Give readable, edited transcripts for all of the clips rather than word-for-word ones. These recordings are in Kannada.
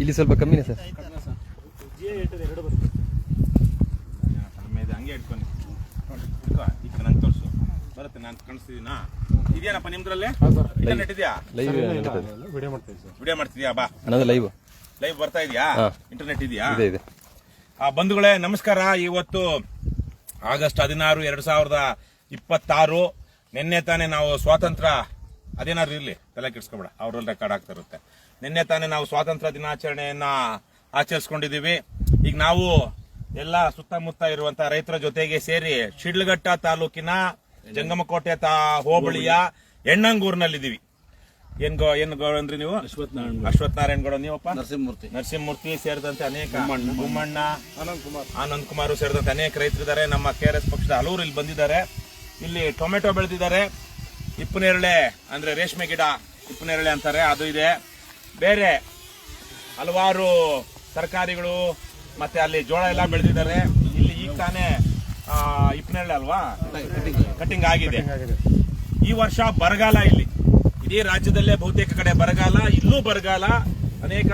ಇಲ್ಲಿ ಸ್ವಲ್ಪ ಕಮ್ಮಿನೇ ಸರ್. ಹಂಗೆ ಇಟ್ಕೊಂಡು ಈಗ ನಂಗೆ ತೋರಿಸು ಬರುತ್ತೆ. ನಾನು ಕಾಣಿಸ್ತಿದ್ದೀನಾ? ಇದೆಯೇನಪ್ಪ ನಿಮ್ದ್ರಲ್ಲಿ ಇಂಟರ್ನೆಟ್ ಇದೆಯಾ? ವಿಡಿಯೋ ಮಾಡ್ತಿದ್ಯಾ? ಬಾ ಲೈವ್ ಬರ್ತಾ ಇದೆಯಾ? ಇಂಟರ್ನೆಟ್ ಇದೆಯಾ? ಇದೆ. ಬಂಧುಗಳೇ ನಮಸ್ಕಾರ. ಇವತ್ತು ಆಗಸ್ಟ್ 16, 2026. ನಿನ್ನೆ ತಾನೇ ನಾವು ಸ್ವಾತಂತ್ರ್ಯ, ಅದೇನಾದ್ರು ಇರ್ಲಿ ತಲೆ ಕೆಡ್ಸ್ಕೊಬೇಡ, ಅವ್ರಲ್ಲಿ ರೆಕಾರ್ಡ್ ಆಗ್ತಾ ಇರುತ್ತೆ. ನಿನ್ನೆ ತಾನೇ ನಾವು ಸ್ವಾತಂತ್ರ್ಯ ದಿನಾಚರಣೆಯನ್ನ ಆಚರಿಸ್ಕೊಂಡಿದೀವಿ. ಈಗ ನಾವು ಎಲ್ಲ ಸುತ್ತಮುತ್ತ ಇರುವಂತ ರೈತರ ಜೊತೆಗೆ ಸೇರಿ ಶಿಡ್ಲಘಟ್ಟ ತಾಲೂಕಿನ ಜಂಗಮಕೋಟೆ ಹೋಬಳಿಯ ಎಣ್ಣಂಗೂರಿನಲ್ಲಿದ್ದೀವಿ. ಏನು ಗೌಡ ಅಂದ್ರಿ ನೀವು? ಅಶ್ವಥ್ ನಾರಾಯಣ ಗೌಡ. ನೀವಪ್ಪ? ನರಸಿಂಹಮೂರ್ತಿ ಸೇರಿದಂತೆ ಅನೇಕ, ಗುಮ್ಮಣ್ಣ, ಆನಂದ್ ಕುಮಾರ್ ಸೇರಿದಂತೆ ಅನೇಕ ರೈತರಿದ್ದಾರೆ. ನಮ್ಮ KRS ಪಕ್ಷದ ಹಲವರು ಇಲ್ಲಿ ಬಂದಿದ್ದಾರೆ. ಇಲ್ಲಿ ಟೊಮೆಟೊ ಬೆಳೆದಿದ್ದಾರೆ. ಇಪ್ಪನೇರಳೆ ಅಂದ್ರೆ ರೇಷ್ಮೆ ಗಿಡ ಇಪ್ಪನೇರಳೆ ಅಂತಾರೆ, ಅದು ಇದೆ. ಬೇರೆ ಹಲವಾರು ತರಕಾರಿಗಳು ಮತ್ತೆ ಅಲ್ಲಿ ಜೋಳ ಎಲ್ಲ ಬೆಳೆದಿದ್ದಾರೆ. ಇಲ್ಲಿ ಈಗ ತಾನೇ ಇಪ್ಪನೇರಳೆ ಅಲ್ವಾ ಕಟಿಂಗ್ ಆಗಿದೆ. ಈ ವರ್ಷ ಬರಗಾಲ, ಇಲ್ಲಿ ಇಡೀ ರಾಜ್ಯದಲ್ಲೇ ಬಹುತೇಕ ಕಡೆ ಬರಗಾಲ, ಇಲ್ಲೂ ಬರಗಾಲ. ಅನೇಕ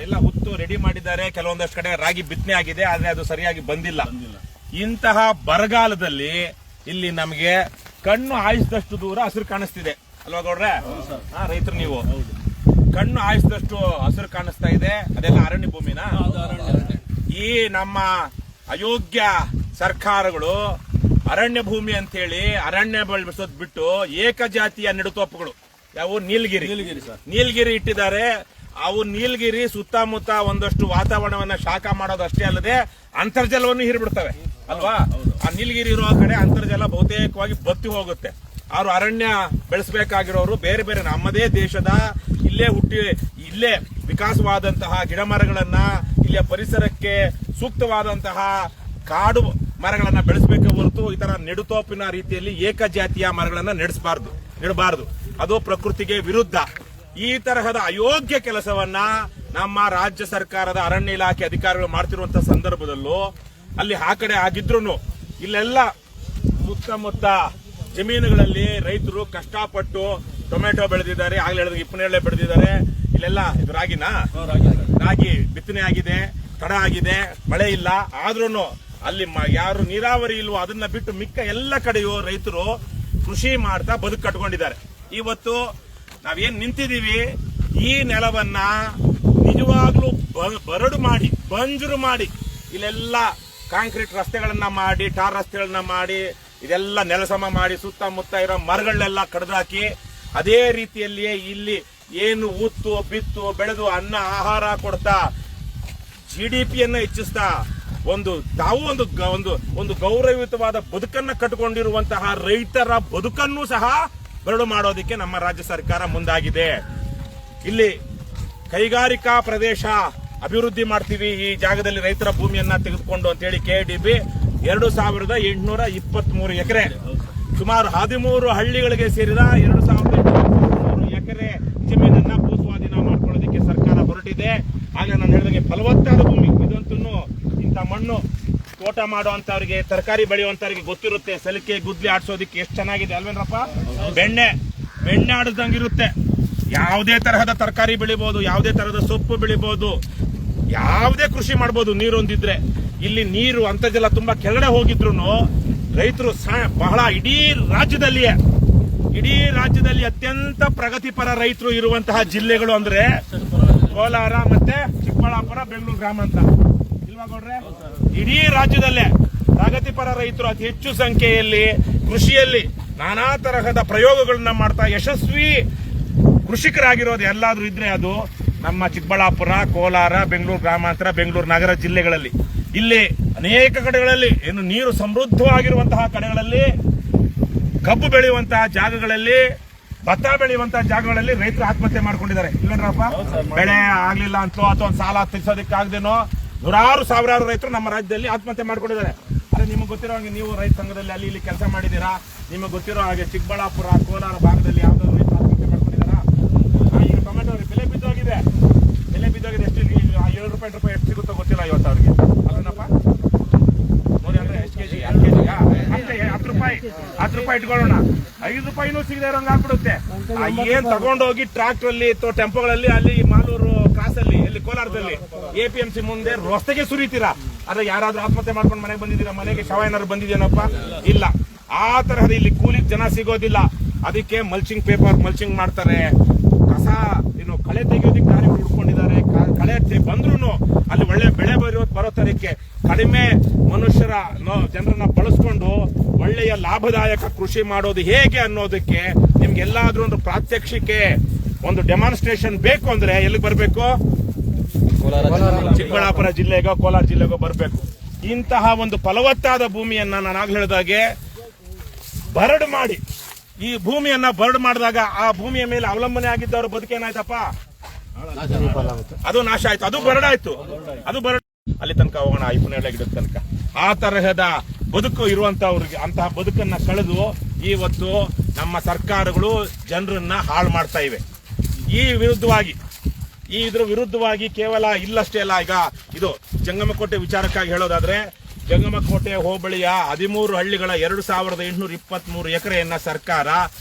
ಎಲ್ಲ ಹುತ್ತು ರೆಡಿ ಮಾಡಿದ್ದಾರೆ. ಕೆಲವೊಂದಷ್ಟು ಕಡೆ ರಾಗಿ ಬಿತ್ತನೆ ಆಗಿದೆ, ಆದ್ರೆ ಅದು ಸರಿಯಾಗಿ ಬಂದಿಲ್ಲ. ಇಂತಹ ಬರಗಾಲದಲ್ಲಿ ಇಲ್ಲಿ ನಮಗೆ ಕಣ್ಣು ಆಯಿಸಿದಷ್ಟು ದೂರ ಹಸಿರು ಕಾಣಿಸ್ತಿದೆ ಅಲ್ವಾ ಗೌಡ್ರೆ? ರೈತರು ನೀವು. ಕಣ್ಣು ಆಯಿಸಿದಷ್ಟು ಹಸಿರು ಕಾಣಿಸ್ತಾ ಇದೆ. ಅದೆಲ್ಲ ಅರಣ್ಯ ಭೂಮಿನ. ಈ ನಮ್ಮ ಅಯೋಗ್ಯ ಸರ್ಕಾರಗಳು ಅರಣ್ಯ ಭೂಮಿ ಅಂತ ಹೇಳಿ ಅರಣ್ಯ ಬೆಳೆಸೋದ್ ಬಿಟ್ಟು ಏಕಜಾತಿಯ ನೆಡುತೋಪುಗಳು, ಯಾವ ನೀಲಗಿರಿ ಇಟ್ಟಿದ್ದಾರೆ. ಅವು ನೀಲಗಿರಿ ಸುತ್ತಮುತ್ತ ಒಂದಷ್ಟು ವಾತಾವರಣವನ್ನ ಶಾಖ ಮಾಡೋದಷ್ಟೇ ಅಲ್ಲದೆ ಅಂತರ್ಜಲವನ್ನು ಹೀರ್ಬಿಡ್ತವೆ ಅಲ್ವಾ? ಆ ನೀಲಗಿರಿ ಇರುವ ಕಡೆ ಅಂತರ್ಜಲ ಬಹುತೇಕವಾಗಿ ಬತ್ತಿ ಹೋಗುತ್ತೆ. ಅವರು ಅರಣ್ಯ ಬೆಳೆಸಬೇಕಾಗಿರೋರು ಬೇರೆ ಬೇರೆ ನಮ್ಮದೇ ದೇಶದ ಇಲ್ಲೇ ವಿಕಾಸವಾದಂತಹ ಗಿಡ ಮರಗಳನ್ನ, ಇಲ್ಲಿಯ ಪರಿಸರಕ್ಕೆ ಸೂಕ್ತವಾದಂತಹ ಕಾಡು ಮರಗಳನ್ನ ಬೆಳೆಸಬೇಕೆ ಹೊರತು ಈ ತರ ನೆಡುತೋಪಿನ ರೀತಿಯಲ್ಲಿ ಏಕಜಾತಿಯ ಮರಗಳನ್ನ ನೆಡಬಾರದು. ಅದು ಪ್ರಕೃತಿಗೆ ವಿರುದ್ಧ. ಈ ತರಹದ ಅಯೋಗ್ಯ ಕೆಲಸವನ್ನ ನಮ್ಮ ರಾಜ್ಯ ಸರ್ಕಾರದ ಅರಣ್ಯ ಇಲಾಖೆ ಅಧಿಕಾರಿಗಳು ಮಾಡ್ತಿರುವಂತಹ ಸಂದರ್ಭದಲ್ಲೂ ಅಲ್ಲಿ ಆ ಕಡೆ ಆಗಿದ್ರು ಇಲ್ಲೆಲ್ಲ ಸುತ್ತಮುತ್ತ ಜಮೀನುಗಳಲ್ಲಿ ರೈತರು ಕಷ್ಟಪಟ್ಟು ಟೊಮೆಟೊ ಬೆಳೆದಿದ್ದಾರೆ. ಆಗ್ಲೇ ಹೇಳಿದ್ರೆ ಇಪ್ಪನೇರಳೆ ಬೆಳೆದಿದ್ದಾರೆ. ಇಲ್ಲೆಲ್ಲ ಇದು ರಾಗಿ ಬಿತ್ತನೆ ಆಗಿದೆ, ತಡ ಆಗಿದೆ, ಮಳೆ ಇಲ್ಲ. ಆದ್ರೂ ಅಲ್ಲಿ ಯಾರು ನೀರಾವರಿ ಇಲ್ವೋ ಅದನ್ನ ಬಿಟ್ಟು ಮಿಕ್ಕ ಎಲ್ಲ ಕಡೆಯೂ ರೈತರು ಕೃಷಿ ಮಾಡ್ತಾ ಬದುಕು ಕಟ್ಕೊಂಡಿದ್ದಾರೆ. ಇವತ್ತು ನಾವೇನ್ ನಿಂತಿದೀವಿ, ಈ ನೆಲವನ್ನ ನಿಜವಾಗ್ಲೂ ಬಂಜರು ಮಾಡಿ ಇಲ್ಲೆಲ್ಲ ಕಾಂಕ್ರೀಟ್ ರಸ್ತೆಗಳನ್ನ ಮಾಡಿ, ಟಾರ್ ರಸ್ತೆಗಳನ್ನ ಮಾಡಿ, ಇದೆಲ್ಲ ನೆಲಸಮ ಮಾಡಿ ಸುತ್ತಮುತ್ತ ಇರೋ ಮರಗಳನ್ನೆಲ್ಲ ಕಡ್ದಾಕಿ, ಅದೇ ರೀತಿಯಲ್ಲಿಯೇ ಇಲ್ಲಿ ಏನು ಉತ್ತು ಬಿತ್ತು ಬೆಳೆದು ಅನ್ನ ಆಹಾರ ಕೊಡ್ತಾ GDPಯನ್ನ ಹೆಚ್ಚಿಸ್ತಾ ಒಂದು ಗೌರವಯುತವಾದ ಬದುಕನ್ನ ಕಟ್ಟಿಕೊಂಡಿರುವಂತಹ ರೈತರ ಬದುಕನ್ನು ಸಹ ಬರಡು ಮಾಡೋದಕ್ಕೆ ನಮ್ಮ ರಾಜ್ಯ ಸರ್ಕಾರ ಮುಂದಾಗಿದೆ. ಇಲ್ಲಿ ಕೈಗಾರಿಕಾ ಪ್ರದೇಶ ಅಭಿವೃದ್ಧಿ ಮಾಡ್ತೀವಿ ಈ ಜಾಗದಲ್ಲಿ ರೈತರ ಭೂಮಿಯನ್ನ ತೆಗೆದುಕೊಂಡು ಅಂತ ಹೇಳಿ KDB 2823 ಎಕರೆ, ಸುಮಾರು 13 ಹಳ್ಳಿಗಳಿಗೆ ಸೇರಿದ 2823 ಎಕರೆ ಜಮೀನನ್ನ ಭೂಸ್ವಾಧೀನ ಮಾಡ್ಕೊಳ್ಳೋದಕ್ಕೆ ಸರ್ಕಾರ ಹೊರಟಿದೆ. ಆಗ ನಾನು ಹೇಳಿದಂಗೆ ಫಲವತ್ತಾದ ಭೂಮಿ ಇದಂತೂ ಇಂಥ ಮಣ್ಣು ತೋಟ ಮಾಡುವಂತವ್ರಿಗೆ, ತರಕಾರಿ ಬೆಳೆಯುವಂತವ್ರಿಗೆ ಗೊತ್ತಿರುತ್ತೆ. ಸಲಿಕೆ ಗುದ್ಲಿ ಆಡ್ಸೋದಿಕ್ಕೆ ಎಷ್ಟು ಚೆನ್ನಾಗಿದೆ ಅಲ್ವೇನ್ರಪ್ಪ? ಬೆಣ್ಣೆ ಆಡಿದಂಗಿರುತ್ತೆ. ಯಾವುದೇ ತರಹದ ತರಕಾರಿ ಬೆಳಿಬಹುದು, ಯಾವುದೇ ತರಹದ ಸೊಪ್ಪು ಬೆಳಿಬಹುದು, ಯಾವುದೇ ಕೃಷಿ ಮಾಡಬಹುದು ನೀರೊಂದಿದ್ರೆ. ಇಲ್ಲಿ ನೀರು ಅಂತರ್ಜಲ ತುಂಬಾ ಕೆಳಗಡೆ ಹೋಗಿದ್ರು ರೈತರು ಬಹಳ ಇಡೀ ರಾಜ್ಯದಲ್ಲಿ ಅತ್ಯಂತ ಪ್ರಗತಿಪರ ರೈತರು ಇರುವಂತಹ ಜಿಲ್ಲೆಗಳು ಅಂದ್ರೆ ಕೋಲಾರ ಮತ್ತೆ ಚಿಕ್ಕಬಳ್ಳಾಪುರ, ಬೆಂಗಳೂರು ಗ್ರಾಮಾಂತರ ಇಲ್ವಾ ಗೌಡ್ರೆ? ಇಡೀ ರಾಜ್ಯದಲ್ಲೇ ಪ್ರಗತಿಪರ ರೈತರು ಅತಿ ಹೆಚ್ಚು ಸಂಖ್ಯೆಯಲ್ಲಿ ಕೃಷಿಯಲ್ಲಿ ನಾನಾ ತರಹದ ಪ್ರಯೋಗಗಳನ್ನ ಮಾಡ್ತಾ ಯಶಸ್ವಿ ಕೃಷಿಕರಾಗಿರೋದು ಎಲ್ಲಾದ್ರೂ ಇದ್ರೆ ಅದು ನಮ್ಮ ಚಿಕ್ಕಬಳ್ಳಾಪುರ, ಕೋಲಾರ, ಬೆಂಗಳೂರು ಗ್ರಾಮಾಂತರ, ಬೆಂಗಳೂರು ನಗರ ಜಿಲ್ಲೆಗಳಲ್ಲಿ. ಇಲ್ಲಿ ಅನೇಕ ಕಡೆಗಳಲ್ಲಿ ಏನು ನೀರು ಸಮೃದ್ಧವಾಗಿರುವಂತಹ ಕಡೆಗಳಲ್ಲಿ, ಕಬ್ಬು ಬೆಳೆಯುವಂತಹ ಜಾಗಗಳಲ್ಲಿ, ಭತ್ತ ಬೆಳೆಯುವಂತಹ ಜಾಗಗಳಲ್ಲಿ ರೈತರು ಆತ್ಮಹತ್ಯೆ ಮಾಡ್ಕೊಂಡಿದ್ದಾರೆ. ಇಲ್ವೇನ್ರಪ್ಪ? ಬೆಳೆ ಆಗ್ಲಿಲ್ಲ ಅಂತೋ ಅಥವಾ ಒಂದು ಸಾಲ ತೀರ್ಸೋದಕ್ಕಾಗದೇನೋ ಸಾವಿರಾರು ರೈತರು ನಮ್ಮ ರಾಜ್ಯದಲ್ಲಿ ಆತ್ಮಹತ್ಯೆ ಮಾಡ್ಕೊಂಡಿದ್ದಾರೆ. ಅದೇ ನಿಮಗೆ ಗೊತ್ತಿರೋ ಹಾಗೆ, ನೀವು ರೈತ ಸಂಘದಲ್ಲಿ ಅಲ್ಲಿ ಇಲ್ಲಿ ಕೆಲಸ ಮಾಡಿದ್ದೀರಾ, ನಿಮಗೆ ಗೊತ್ತಿರೋ ಹಾಗೆ ಚಿಕ್ಕಬಳ್ಳಾಪುರ, ಕೋಲಾರ ಭಾಗದಲ್ಲಿ ಯಾವ್ದಾದ್ರು ರೈತರು ಆತ್ಮಹತ್ಯೆ ಮಾಡ್ಕೊಂಡಿದ್ದಾರಾ? ಈಗ ಟೊಮೆಟೊ ಬೆಲೆ ಬಿದ್ದೋಗಿದೆ. ಎಷ್ಟು ₹7 ಎಷ್ಟು ಸಿಗುತ್ತೋ ಗೊತ್ತಿಲ್ಲ ಇವತ್ತು ಅವ್ರಿಗೆ. ಅದೇನಪ್ಪ ನೋಡಿ ಅಂದ್ರೆ ಎಷ್ಟು ಕೆಜಿ? 10 ರೂಪಾಯಿ ಇಟ್ಕೊಳ್ಳೋಣ. ₹5 ಸಿಗದೆ ಇರೋಂಗ್ ಆಗ್ಬಿಡುತ್ತೆ. ಏನ್ ತಗೊಂಡೋಗಿ ಟ್ರಾಕ್ಟರ್ ಅಲ್ಲಿ ಅಥವಾ ಟೆಂಪೋಗಳಲ್ಲಿ ಅಲ್ಲಿ ಮಾಲೂರು ಕ್ರಾಸಲ್ಲಿ ಕೋಲಾರದಲ್ಲಿ APMC ಮುಂದೆ ರಸ್ತೆಗೆ ಸುರಿತೀರಾ. ಆದ್ರೆ ಯಾರಾದ್ರೂ ಆತ್ಮಹತ್ಯೆ ಮಾಡ್ಕೊಂಡು ಮನೆಗೆ ಬಂದಿದ್ದೀರಾ? ಮನೆಗೆ ಶವ ಏನಾದ್ರು ಬಂದಿದೇನಪ್ಪ? ಇಲ್ಲ. ಆ ತರಹದ ಇಲ್ಲಿ ಕೂಲಿಗೆ ಜನ ಸಿಗೋದಿಲ್ಲ. ಅದಕ್ಕೆ ಮಲ್ಚಿಂಗ್ ಪೇಪರ್ ಮಲ್ಚಿಂಗ್ ಮಾಡ್ತಾರೆ. ಕಸ ಕಳೆ ತೆಗೆಯೋದಕ್ಕೆ ದಾರಿಗಳು ಹುಡ್ಕೊಂಡಿದ್ದಾರೆ. ಕಳೆ ಬಂದ್ರು ಅಲ್ಲಿ ಒಳ್ಳೆ ಬೆಳೆ ಬರೋ ತರಕ್ಕೆ ಕಡಿಮೆ ಮನುಷ್ಯರ ಜನರನ್ನ ಬಳಸ್ಕೊಂಡು ಒಳ್ಳೆಯ ಲಾಭದಾಯಕ ಕೃಷಿ ಮಾಡೋದು ಹೇಗೆ ಅನ್ನೋದಕ್ಕೆ ನಿಮ್ಗೆಲ್ಲಾದ್ರೂ ಒಂದು ಪ್ರಾತ್ಯಕ್ಷಿಕೆ, ಒಂದು ಡೆಮಾನ್ಸ್ಟ್ರೇಷನ್ ಬೇಕು ಅಂದ್ರೆ ಎಲ್ಲಿಗೆ ಬರಬೇಕು? ಚಿಕ್ಕಬಳ್ಳಾಪುರ ಜಿಲ್ಲೆಗೋ ಕೋಲಾರ ಜಿಲ್ಲೆಗೋ ಬರಬೇಕು. ಇಂತಹ ಒಂದು ಫಲವತ್ತಾದ ಭೂಮಿಯನ್ನ ನಾನು ಆಗ್ಲೇ ಹೇಳಿದಾಗೆ ಬರಡು ಮಾಡಿ, ಈ ಭೂಮಿಯನ್ನ ಬರಡು ಮಾಡಿದಾಗ ಆ ಭೂಮಿಯ ಮೇಲೆ ಅವಲಂಬನೆ ಆಗಿದ್ದವ್ರ ಬದುಕೇನಾಯ್ತಪ್ಪ? ಅದು ನಾಶ ಆಯ್ತು. ಅದು ಬರಡಾಯ್ತು. ಅದು ಬರಡು. ಅಲ್ಲಿ ತನಕ ಹೋಗೋಣ, ಐಪುನೇಳೆ ಗಿಡದ ತನಕ. ಆ ತರಹದ ಬದುಕು ಇರುವಂತವ್ರಿಗೆ ಅಂತಹ ಬದುಕನ್ನ ಕಳೆದು ಇವತ್ತು ನಮ್ಮ ಸರ್ಕಾರಗಳು ಜನರನ್ನ ಹಾಳು ಮಾಡ್ತಾ ಇವೆ. ಇದ್ರ ವಿರುದ್ಧವಾಗಿ ಕೇವಲ ಇಲ್ಲಷ್ಟೇ ಅಲ್ಲ, ಈಗ ಇದು ಜಂಗಮಕೋಟೆ ವಿಚಾರಕ್ಕಾಗಿ ಹೇಳೋದಾದ್ರೆ, ಜಂಗಮಕೋಟೆ ಹೋಬಳಿಯ 13 ಹಳ್ಳಿಗಳ 2823 ಎಕರೆಯನ್ನ ಸರ್ಕಾರ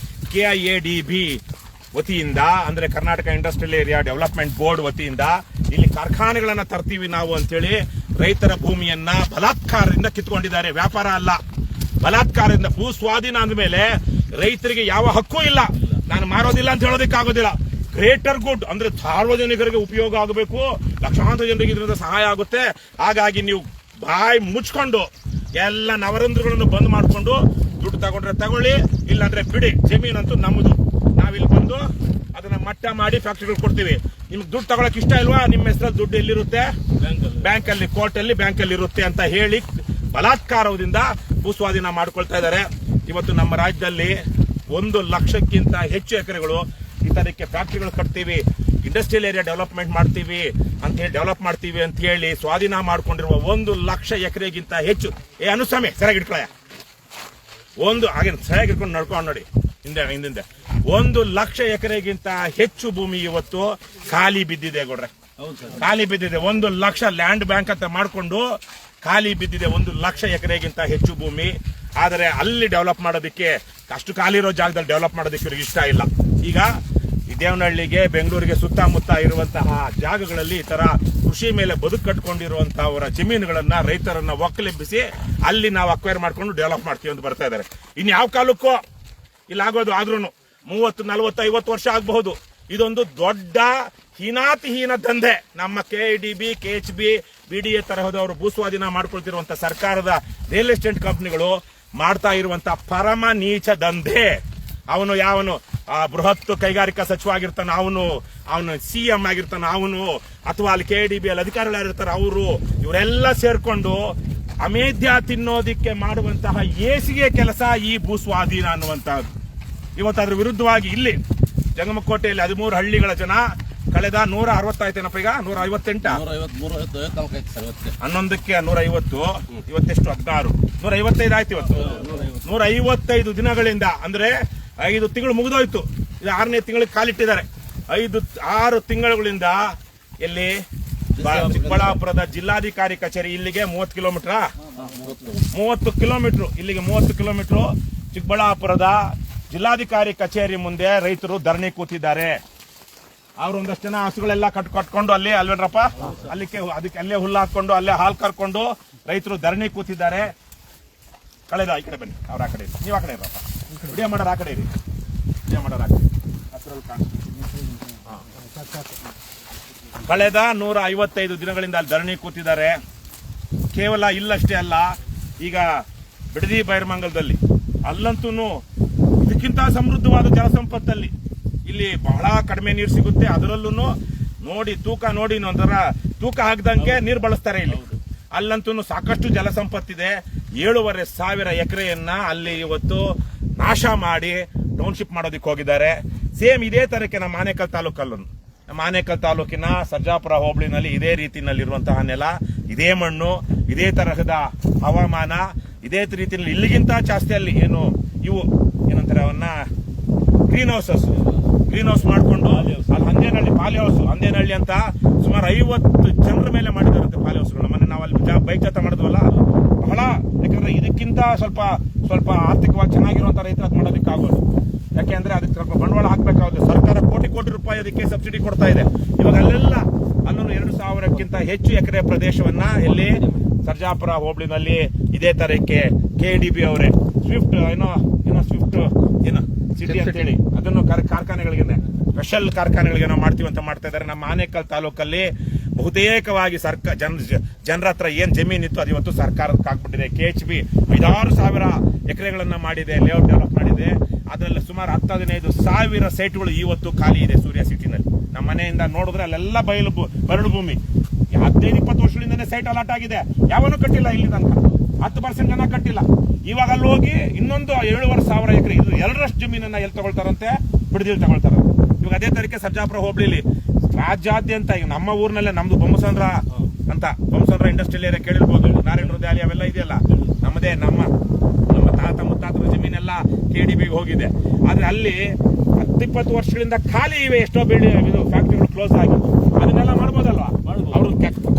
KIADB ವತಿಯಿಂದ, ಅಂದ್ರೆ Karnataka industrial area development board ವತಿಯಿಂದ ಇಲ್ಲಿ ಕಾರ್ಖಾನೆಗಳನ್ನ ತರ್ತೀವಿ ನಾವು ಅಂತೇಳಿ ರೈತರ ಭೂಮಿಯನ್ನ ಬಲಾತ್ಕಾರದಿಂದ ಕಿತ್ಕೊಂಡಿದ್ದಾರೆ. ವ್ಯಾಪಾರ ಅಲ್ಲ, ಬಲಾತ್ಕಾರದಿಂದ. ಭೂ ಸ್ವಾಧೀನ ಅಂದ್ಮೇಲೆ ರೈತರಿಗೆ ಯಾವ ಹಕ್ಕು ಇಲ್ಲ. ನಾನು ಮಾರೋದಿಲ್ಲ ಅಂತ ಹೇಳೋದಕ್ಕಾಗೋದಿಲ್ಲ. ಗ್ರೇಟರ್ ಗುಡ್ ಅಂದ್ರೆ ಸಾರ್ವಜನಿಕರಿಗೆ ಉಪಯೋಗ ಆಗಬೇಕು, ಲಕ್ಷಾಂತರ ಜನರಿಗೆ ಇದರಿಂದ ಸಹಾಯ ಆಗುತ್ತೆ. ಹಾಗಾಗಿ ನೀವು ಬಾಯಿ ಮುಚ್ಕೊಂಡು ಎಲ್ಲ ನವರಂಧ್ರಗಳನ್ನು ಬಂದ್ ಮಾಡ್ಕೊಂಡು ದುಡ್ಡು ತಗೊಂಡ್ರೆ ತಗೊಳ್ಳಿ, ಇಲ್ಲಾಂದ್ರೆ ಬಿಡಿ. ಜಮೀನಂತೂ ನಮ್ಮದು. ನಾವಿಲ್ಲಿ ಬಂದು ಅದನ್ನ ಮಟ್ಟ ಮಾಡಿ ಫ್ಯಾಕ್ಟರಿಗಳು ಕೊಡ್ತೀವಿ. ನಿಮ್ಗೆ ದುಡ್ಡು ತಗೊಳಕ್ ಇಷ್ಟ ಇಲ್ವಾ? ನಿಮ್ಮ ಹೆಸರಲ್ಲಿ ದುಡ್ಡು ಎಲ್ಲಿರುತ್ತೆ? ಬ್ಯಾಂಕಲ್ಲಿ, ಕೋರ್ಟಲ್ಲಿ, ಬ್ಯಾಂಕಲ್ಲಿ ಇರುತ್ತೆ ಅಂತ ಹೇಳಿ ಬಲಾತ್ಕಾರದಿಂದ ಭೂಸ್ವಾಧೀನ ಮಾಡ್ಕೊಳ್ತಾ ಇದ್ದಾರೆ. ಇವತ್ತು ನಮ್ಮ ರಾಜ್ಯದಲ್ಲಿ 1 ಲಕ್ಷಕ್ಕಿಂತ ಹೆಚ್ಚು ಎಕರೆಗಳು ಇದಕ್ಕೆ ಫ್ಯಾಕ್ಟರಿಗಳು ಕಟ್ತೀವಿ, ಇಂಡಸ್ಟ್ರಿಯಲ್ ಏರಿಯಾ ಡೆವಲಪ್ಮೆಂಟ್ ಮಾಡ್ತೀವಿ ಅಂತ ಹೇಳಿ ಡೆವಲಪ್ ಮಾಡ್ತೀವಿ ಅಂತ ಹೇಳಿ ಸ್ವಾಧೀನ ಮಾಡ್ಕೊಂಡಿರುವ 1 ಲಕ್ಷ ಎಕರೆಗಿಂತ ಹೆಚ್ಚು. ಅನುಸ್ವಾಮಿ ಸರಿಯಾಗಿ ಇಟ್ಕೊಳ್ಳ, ಹಾಗೆ ಸರಿಯಾಗಿ ಇಟ್ಕೊಂಡು ನಡ್ಕೊಂಡು ನೋಡಿ ಹಿಂದೆ 1 ಲಕ್ಷ ಎಕರೆಗಿಂತ ಹೆಚ್ಚು ಭೂಮಿ ಇವತ್ತು ಖಾಲಿ ಬಿದ್ದಿದೆ. ಗೌಡ್ರೆ, ಖಾಲಿ ಬಿದ್ದಿದೆ. 1 ಲಕ್ಷ ಲ್ಯಾಂಡ್ ಬ್ಯಾಂಕ್ ಅಂತ ಮಾಡ್ಕೊಂಡು ಖಾಲಿ ಬಿದ್ದಿದೆ 1 ಲಕ್ಷ ಎಕರೆಗಿಂತ ಹೆಚ್ಚು ಭೂಮಿ. ಆದರೆ ಅಲ್ಲಿ ಡೆವಲಪ್ ಮಾಡೋದಕ್ಕೆ, ಅಷ್ಟು ಖಾಲಿ ಇರೋ ಜಾಗದಲ್ಲಿ ಡೆವಲಪ್ ಮಾಡೋದಕ್ಕೆ ಇವ್ರಿಗೆ ಇಷ್ಟ ಇಲ್ಲ. ಈಗ ದೇವನಹಳ್ಳಿಗೆ, ಬೆಂಗಳೂರಿಗೆ ಸುತ್ತಮುತ್ತ ಇರುವಂತಹ ಜಾಗಗಳಲ್ಲಿ ಈ ತರ ಕೃಷಿ ಮೇಲೆ ಬದುಕು ಕಟ್ಕೊಂಡಿರುವಂತಹವರ ಜಮೀನುಗಳನ್ನ, ರೈತರನ್ನ ಒಕ್ಕಲೆಬ್ಬಿಸಿ ಅಲ್ಲಿ ನಾವು ಅಕ್ವೈರ್ ಮಾಡ್ಕೊಂಡು ಡೆವಲಪ್ ಮಾಡ್ತೀವಿ ಅಂತ ಬರ್ತಾ ಇದ್ದಾರೆ. ಇನ್ ಯಾವ ಕಾಲಕ್ಕೂ ಇಲ್ಲಾಗೋದು ಆದ್ರೂ 30, 40, 50 ವರ್ಷ ಆಗಬಹುದು. ಇದೊಂದು ದೊಡ್ಡ ಹೀನಾತಿಹೀನ ದಂಧೆ. ನಮ್ಮ KIDB, KHB, BDA ತರಹದವರು ಭೂಸ್ವಾಧೀನ ಮಾಡ್ಕೊಳ್ತಿರುವಂತಹ ಸರ್ಕಾರದ ರಿಯಲ್ ಎಸ್ಟೇಟ್ ಕಂಪನಿಗಳು ಮಾಡ್ತಾ ಇರುವಂತಹ ಪರಮ ನೀಚ ದಂಧೆ. ಯಾವನು ಬೃಹತ್ ಕೈಗಾರಿಕಾ ಸಚಿವ ಆಗಿರ್ತಾನೆ, ಅವನು CM ಆಗಿರ್ತಾನೆ, ಅವನು ಅಥವಾ ಅಲ್ಲಿ KIDB ಅಲ್ಲಿ ಅಧಿಕಾರಿಗಳು ಯಾರಿರ್ತಾರೆ ಅವರು, ಇವರೆಲ್ಲ ಸೇರ್ಕೊಂಡು ಅಮೇಧ್ಯ ತಿನ್ನೋದಿಕ್ಕೆ ಮಾಡುವಂತಹ ಏಸಿಗೆ ಕೆಲಸ ಈ ಭೂಸ್ವಾಧೀನ ಅನ್ನುವಂತಹದ್ದು. ಇವತ್ತು ಅದ್ರ ವಿರುದ್ಧವಾಗಿ ಇಲ್ಲಿ ಜಂಗಮಕೋಟೆಯಲ್ಲಿ 13 ಹಳ್ಳಿಗಳ ಜನ ಕಳೆದ 160 ಆಯ್ತೇನಪ್ಪ, ಈಗ 158, 11ಕ್ಕೆ 150, ಇವತ್ತೆಷ್ಟು 16, 155 ಆಯ್ತು. ಇವತ್ತು 155 ದಿನಗಳಿಂದ, ಅಂದ್ರೆ 5 ತಿಂಗಳು ಮುಗಿದೋಯ್ತು. ಇದು 6ನೇ ತಿಂಗಳಿಗೆ ಕಾಲಿಟ್ಟಿದ್ದಾರೆ. 6 ತಿಂಗಳುಗಳಿಂದ ಎಲ್ಲಿ ಚಿಕ್ಕಬಳ್ಳಾಪುರದ ಜಿಲ್ಲಾಧಿಕಾರಿ ಕಚೇರಿ ಇಲ್ಲಿಗೆ 30 ಕಿಲೋಮೀಟರ್, 30 ಕಿಲೋಮೀಟರ್ ಇಲ್ಲಿಗೆ 30 ಕಿಲೋಮೀಟರ್ ಚಿಕ್ಕಬಳ್ಳಾಪುರದ ಜಿಲ್ಲಾಧಿಕಾರಿ ಕಚೇರಿ ಮುಂದೆ ರೈತರು ಧರಣಿ ಕೂತಿದ್ದಾರೆ. ಅವ್ರು ಒಂದಷ್ಟು ಜನ ಹಸುಗಳೆಲ್ಲ ಕಟ್ಕೊಂಡು ಅಲ್ವೇನ್ರಪ್ಪ, ಅದಕ್ಕೆ ಅಲ್ಲೇ ಹುಲ್ಲು ಹಾಕೊಂಡು ಅಲ್ಲೇ ಹಾಲು ಕರ್ಕೊಂಡು ರೈತರು ಧರಣಿ ಕೂತಿದ್ದಾರೆ. ಕಳೆದ ಈ ಕಡೆ ಬನ್ನಿ, ಅವ್ರ ಆ ಕಡೆ ಇರಿ, ನೀವು ಆ ಕಡೆ ಇರಪ್ಪ, ವಿಡಿಯೋ ಮಾಡೋರು ಆ ಕಡೆ ಇರಿ, ವಿಡಿಯೋ ಮಾಡೋರು ಆ ಕಡೆ ಹಸಿರಲ್ಲಿ ಕಳೆದ 155 ದಿನಗಳಿಂದ ಅಲ್ಲಿ ಧರಣಿ ಕೂತಿದ್ದಾರೆ. ಕೇವಲ ಇಲ್ಲಷ್ಟೇ ಅಲ್ಲ, ಈಗ ಬಿಡದಿ ಬೈರಮಂಗಲದಲ್ಲಿ ಅಲ್ಲಂತೂ ಇದಕ್ಕಿಂತ ಸಮೃದ್ಧವಾದ ಜಲಸಂಪತ್ತಲ್ಲಿ ಇಲ್ಲಿ ಬಹಳ ಕಡಿಮೆ ನೀರು ಸಿಗುತ್ತೆ. ಅದರಲ್ಲೂ ನೋಡಿ ಒಂಥರ ತೂಕ ಹಾಕ್ದಂಗೆ ನೀರು ಬಳಸ್ತಾರೆ ಇಲ್ಲಿ. ಅಲ್ಲಂತೂ ಸಾಕಷ್ಟು ಜಲಸಂಪತ್ತಿದೆ. 7,500 ಎಕರೆಯನ್ನ ಅಲ್ಲಿ ಇವತ್ತು ನಾಶ ಮಾಡಿ ಟೌನ್ಶಿಪ್ ಮಾಡೋದಕ್ಕೆ ಹೋಗಿದ್ದಾರೆ. ಸೇಮ್ ಇದೇ ತರಕ್ಕೆ ನಮ್ಮ ಆನೇಕಲ್ ತಾಲೂಕಿನ ಸರ್ಜಾಪುರ ಹೋಬಳಿನಲ್ಲಿ ಇದೇ ರೀತಿಯಲ್ಲಿರುವಂತಹ ನೆಲ, ಇದೇ ಮಣ್ಣು, ಇದೇ ತರಹದ ಹವಾಮಾನ, ಇದೇ ರೀತಿಯಲ್ಲಿ ಇಲ್ಲಿಗಿಂತ ಜಾಸ್ತಿ ಅಲ್ಲಿ ಏನಂತಾರೆ ಅವನ್ನ ಗ್ರೀನ್ ಹೌಸ್ ಮಾಡ್ಕೊಂಡು ಅಲ್ಲಿ ಹಂದೇನಹಳ್ಳಿ ಪಾಲಿ ಹೌಸ್, ಹಂದೇನಹಳ್ಳಿ ಅಂತ ಸುಮಾರು 50 ಜನರ ಮೇಲೆ ಮಾಡಿದಾರಂತೆ ಪಾಲಿ ಹೌಸ್ಗಳು. ಮೊನ್ನೆ ನಾವು ಅಲ್ಲಿ ಬೈಕ್ ಜೊತೆ ಮಾಡಿದ್ವಲ್ಲ, ಬಹಳ, ಯಾಕಂದ್ರೆ ಇದಕ್ಕಿಂತ ಸ್ವಲ್ಪ ಆರ್ಥಿಕವಾಗಿ ಚೆನ್ನಾಗಿರುವಂತ ರೈತರ ಅದು ಮಾಡೋದಕ್ಕಾಗೋದು. ಯಾಕೆಂದ್ರೆ ಅದಕ್ಕೆ ಸ್ವಲ್ಪ ಬಂಡವಾಳ ಹಾಕ್ಬೇಕಾಗುತ್ತೆ. ಸರ್ಕಾರ ಕೋಟಿ ರೂಪಾಯಿ ಅದಕ್ಕೆ ಸಬ್ಸಿಡಿ ಕೊಡ್ತಾ ಇದೆ. ಇವಾಗ ಅಲ್ಲೆಲ್ಲ ಅಲ್ಲೂ 2,000ಕ್ಕಿಂತ ಹೆಚ್ಚು ಎಕರೆ ಪ್ರದೇಶವನ್ನ ಇಲ್ಲಿ ಸರ್ಜಾಪುರ ಹೋಬಳಿನಲ್ಲಿ ಇದೇ ತರಕ್ಕೆ KDB ಅವರೇ ಸ್ವಿಫ್ಟ್ ಸಿಟಿ ಅಂತ ಹೇಳಿ ಅದನ್ನು ಕಾರ್ಖಾನೆಗಳಿಗೆ ಸ್ಪೆಷಲ್ ಕಾರ್ಖಾನೆಗಳಿಗೆ ನಾವು ಮಾಡ್ತೀವಿ ಅಂತ ಮಾಡ್ತಾ ಇದ್ದಾರೆ. ನಮ್ಮ ಆನೇಕಲ್ ತಾಲೂಕಲ್ಲಿ ಬಹುತೇಕವಾಗಿ ಜನರ ಹತ್ರ ಏನ್ ಜಮೀನಿತ್ತು ಅದು ಇವತ್ತು ಸರ್ಕಾರಕ್ಕೆ ಹಾಕ್ಬಿಟ್ಟಿದೆ. KHB 5,000 ಎಕರೆಗಳನ್ನ ಮಾಡಿದೆ, ಲೇಔಟ್ ಡೆವಲಪ್ ಮಾಡಿದೆ. ಅದರಲ್ಲಿ ಸುಮಾರು 10-15 ಸೈಟ್ಗಳು ಇವತ್ತು ಖಾಲಿ ಇದೆ ಸೂರ್ಯ ಸಿಟಿನಲ್ಲಿ. ನಮ್ಮ ಮನೆಯಿಂದ ನೋಡಿದ್ರೆ ಅಲ್ಲೆಲ್ಲ ಬರಡು ಭೂಮಿ. 15-20 ವರ್ಷಗಳಿಂದನೇ ಸೈಟ್ ಅಲಾಟ್ ಆಗಿದೆ, ಯಾವನು ಕಟ್ಟಿಲ್ಲ ಇಲ್ಲಿ ತನಕ. 10% ಜನ ಕಟ್ಟಿಲ್ಲ. ಇವಾಗ ಅಲ್ಲಿ ಹೋಗಿ ಇನ್ನೊಂದು 7,500 ಎಕರೆ, ಇದು 2ರಷ್ಟು ಜಮೀನನ್ನ ಎಲ್ಲಿ ತಗೊಳ್ತಾರಂತೆ, ಬಿಡದಿಲ್ ತಗೊಳ್ತಾರಂತೆ. ಇವಾಗ ಅದೇ ತರಕ್ಕೆ ಸರ್ಜಾಪುರ ಹೋಬಳಿಲಿ ರಾಜ್ಯಾದ್ಯಂತ ಈಗ ನಮ್ಮ ಊರಿನಲ್ಲೇ ನಮ್ದು ಬೊಮ್ಮಸಂದ್ರ ಇಂಡಸ್ಟ್ರಿಯಲ್ ಏರಿಯಾ ಕೇಳಿರ್ಬೋದು, ನಾರಾಯಣ ಹೃದಯ ಅವೆಲ್ಲ ಇದೆಯಲ್ಲ, ನಮ್ಮದೇ ನಮ್ಮ ತಾತ ಮುತ್ತಾತರ ಜಮೀನೆಲ್ಲ KDB ಹೋಗಿದೆ. ಆದ್ರೆ ಅಲ್ಲಿ 10-20 ವರ್ಷಗಳಿಂದ ಖಾಲಿ ಇವೆ, ಎಷ್ಟೋ ಫ್ಯಾಕ್ಟ್ರಿಗಳು ಕ್ಲೋಸ್ ಆಗಿ. ಅದನ್ನೆಲ್ಲ ಮಾಡ್ಬೋದಲ್ವಾ? ಅವರು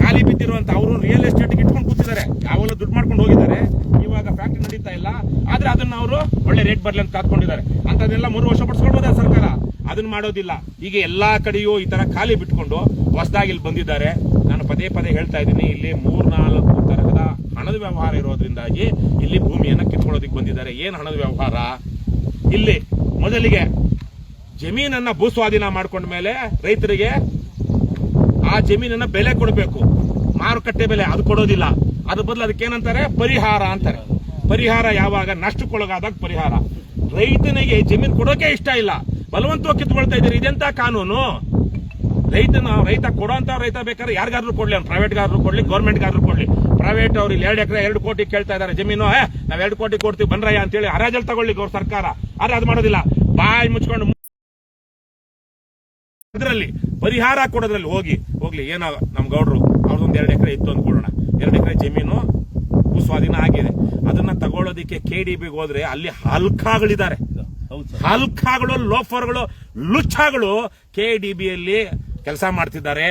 ಖಾಲಿ ಬಿದ್ದಿರುವಂತ ಅವರು ರಿಯಲ್ ಎಸ್ಟೇಟ್ ಇಟ್ಕೊಂಡು ಕೂತಿದ್ದಾರೆ, ಯಾವೆಲ್ಲ ದುಡ್ಡು ಮಾಡ್ಕೊಂಡು ಹೋಗಿದ್ದಾರೆ. ಇವಾಗ ಫ್ಯಾಕ್ಟ್ರಿ ನಡೀತಾ ಇಲ್ಲ, ಆದ್ರೆ ಅದನ್ನ ಅವರು ಒಳ್ಳೆ ರೇಟ್ ಬರ್ಲಿ ಅಂತ ಕಾತ್ಕೊಂಡಿದ್ದಾರೆ. ಅಂತದೆಲ್ಲ 3 ವರ್ಷ ಪಡಿಸ್ಕೊಳ್ಬೋದ ಸರ್ಕಾರ? ಅದನ್ನ ಮಾಡೋದಿಲ್ಲ. ಈಗ ಎಲ್ಲಾ ಕಡೆಯೂ ಈ ತರ ಖಾಲಿ ಬಿಟ್ಕೊಂಡು ಹೊಸದಾಗಿ ಇಲ್ಲಿ ಬಂದಿದ್ದಾರೆ. ನಾನು ಪದೇ ಹೇಳ್ತಾ ಇದ್ದೀನಿ, ಇಲ್ಲಿ 3-4 ತರಹದ ಹಣದ ವ್ಯವಹಾರ ಇರೋದ್ರಿಂದಾಗಿ ಇಲ್ಲಿ ಭೂಮಿಯನ್ನ ಕಿತ್ಕೊಳ್ಳೋದಿಕ್ ಬಂದಿದ್ದಾರೆ. ಏನ್ ಹಣದ ವ್ಯವಹಾರ? ಇಲ್ಲಿ ಮೊದಲಿಗೆ ಜಮೀನನ್ನ ಭೂಸ್ವಾಧೀನ ಮಾಡ್ಕೊಂಡ ಮೇಲೆ ರೈತರಿಗೆ ಆ ಜಮೀನನ್ನ ಬೆಲೆ ಕೊಡಬೇಕು, ಮಾರುಕಟ್ಟೆ ಬೆಲೆ. ಅದು ಕೊಡೋದಿಲ್ಲ. ಅದ್ರ ಬದಲು ಅದಕ್ಕೆ ಏನಂತಾರೆ? ಪರಿಹಾರ ಅಂತಾರೆ. ಪರಿಹಾರ ಯಾವಾಗ? ನಷ್ಟಕ್ಕೊಳಗಾದಾಗ ಪರಿಹಾರ. ರೈತನಿಗೆ ಜಮೀನು ಕೊಡೋಕೆ ಇಷ್ಟ ಇಲ್ಲ, ಬಲವಂತವಾಗಿ ಕಿತ್ಕೊಳ್ತಾ ಇದ್ದೀರಿ. ಇದೆಂತ ಕಾನೂನು? ರೈತ ಕೊಡೋಂತ ರೈತ ಬೇಕಾದ್ರೆ ಯಾರಿಗಾದ್ರೂ ಕೊಡ್ಲಿ, ಪ್ರೈವೇಟ್ ಗಾದ್ರು ಕೊಡ್ಲಿ, ಗೌರ್ಮೆಂಟ್ ಗಾದ್ರು ಕೊಡ್ಲಿ. ಪ್ರೈವೇಟ್ ಅವ್ರು 2 ಎಕರೆ 2 ಕೋಟಿ ಕೇಳ್ತಾ ಇದ್ದಾರೆ ಜಮೀನು. ನಾವ್ 2 ಕೋಟಿ ಕೊಡ್ತೀವಿ ಬನ್ರಯ್ಯ ಅಂತೇಳಿ ಹರಾಜಲ್ಲಿ ತಗೊಳ್ಳಿ ಸರ್ಕಾರ. ಆದ್ರೆ ಅದು ಮಾಡೋದಿಲ್ಲ. ಬಾಯಿ ಮುಚ್ಕೊಂಡು ಅದರಲ್ಲಿ ಪರಿಹಾರ ಕೊಡೋದ್ರಲ್ಲಿ ಹೋಗ್ಲಿ ಏನೋ ನಮ್ಮ ಗೌಡ್ರು ಅವ್ರದೊಂದು 2 ಎಕರೆ ಇತ್ತು ಅಂದ್ಕೊಳ್ಳೋಣ. 2 ಎಕರೆ ಜಮೀನು ಭೂಸ್ವಾಧೀನ ಆಗಿದೆ. ಅದನ್ನ ತಗೊಳ್ಳೋದಿಕ್ಕೆ KDBಗೆ ಹೋದ್ರೆ ಅಲ್ಲಿ ಹಲ್ಕಾಗಳಿದ್ದಾರೆ, ಹಲ್ಕಾಗಳು, ಲೋಫರ್ಗಳು, ಲುಚ್ಚಾಗಳು KDBಯಲ್ಲಿ ಕೆಲಸ ಮಾಡ್ತಿದ್ದಾರೆ.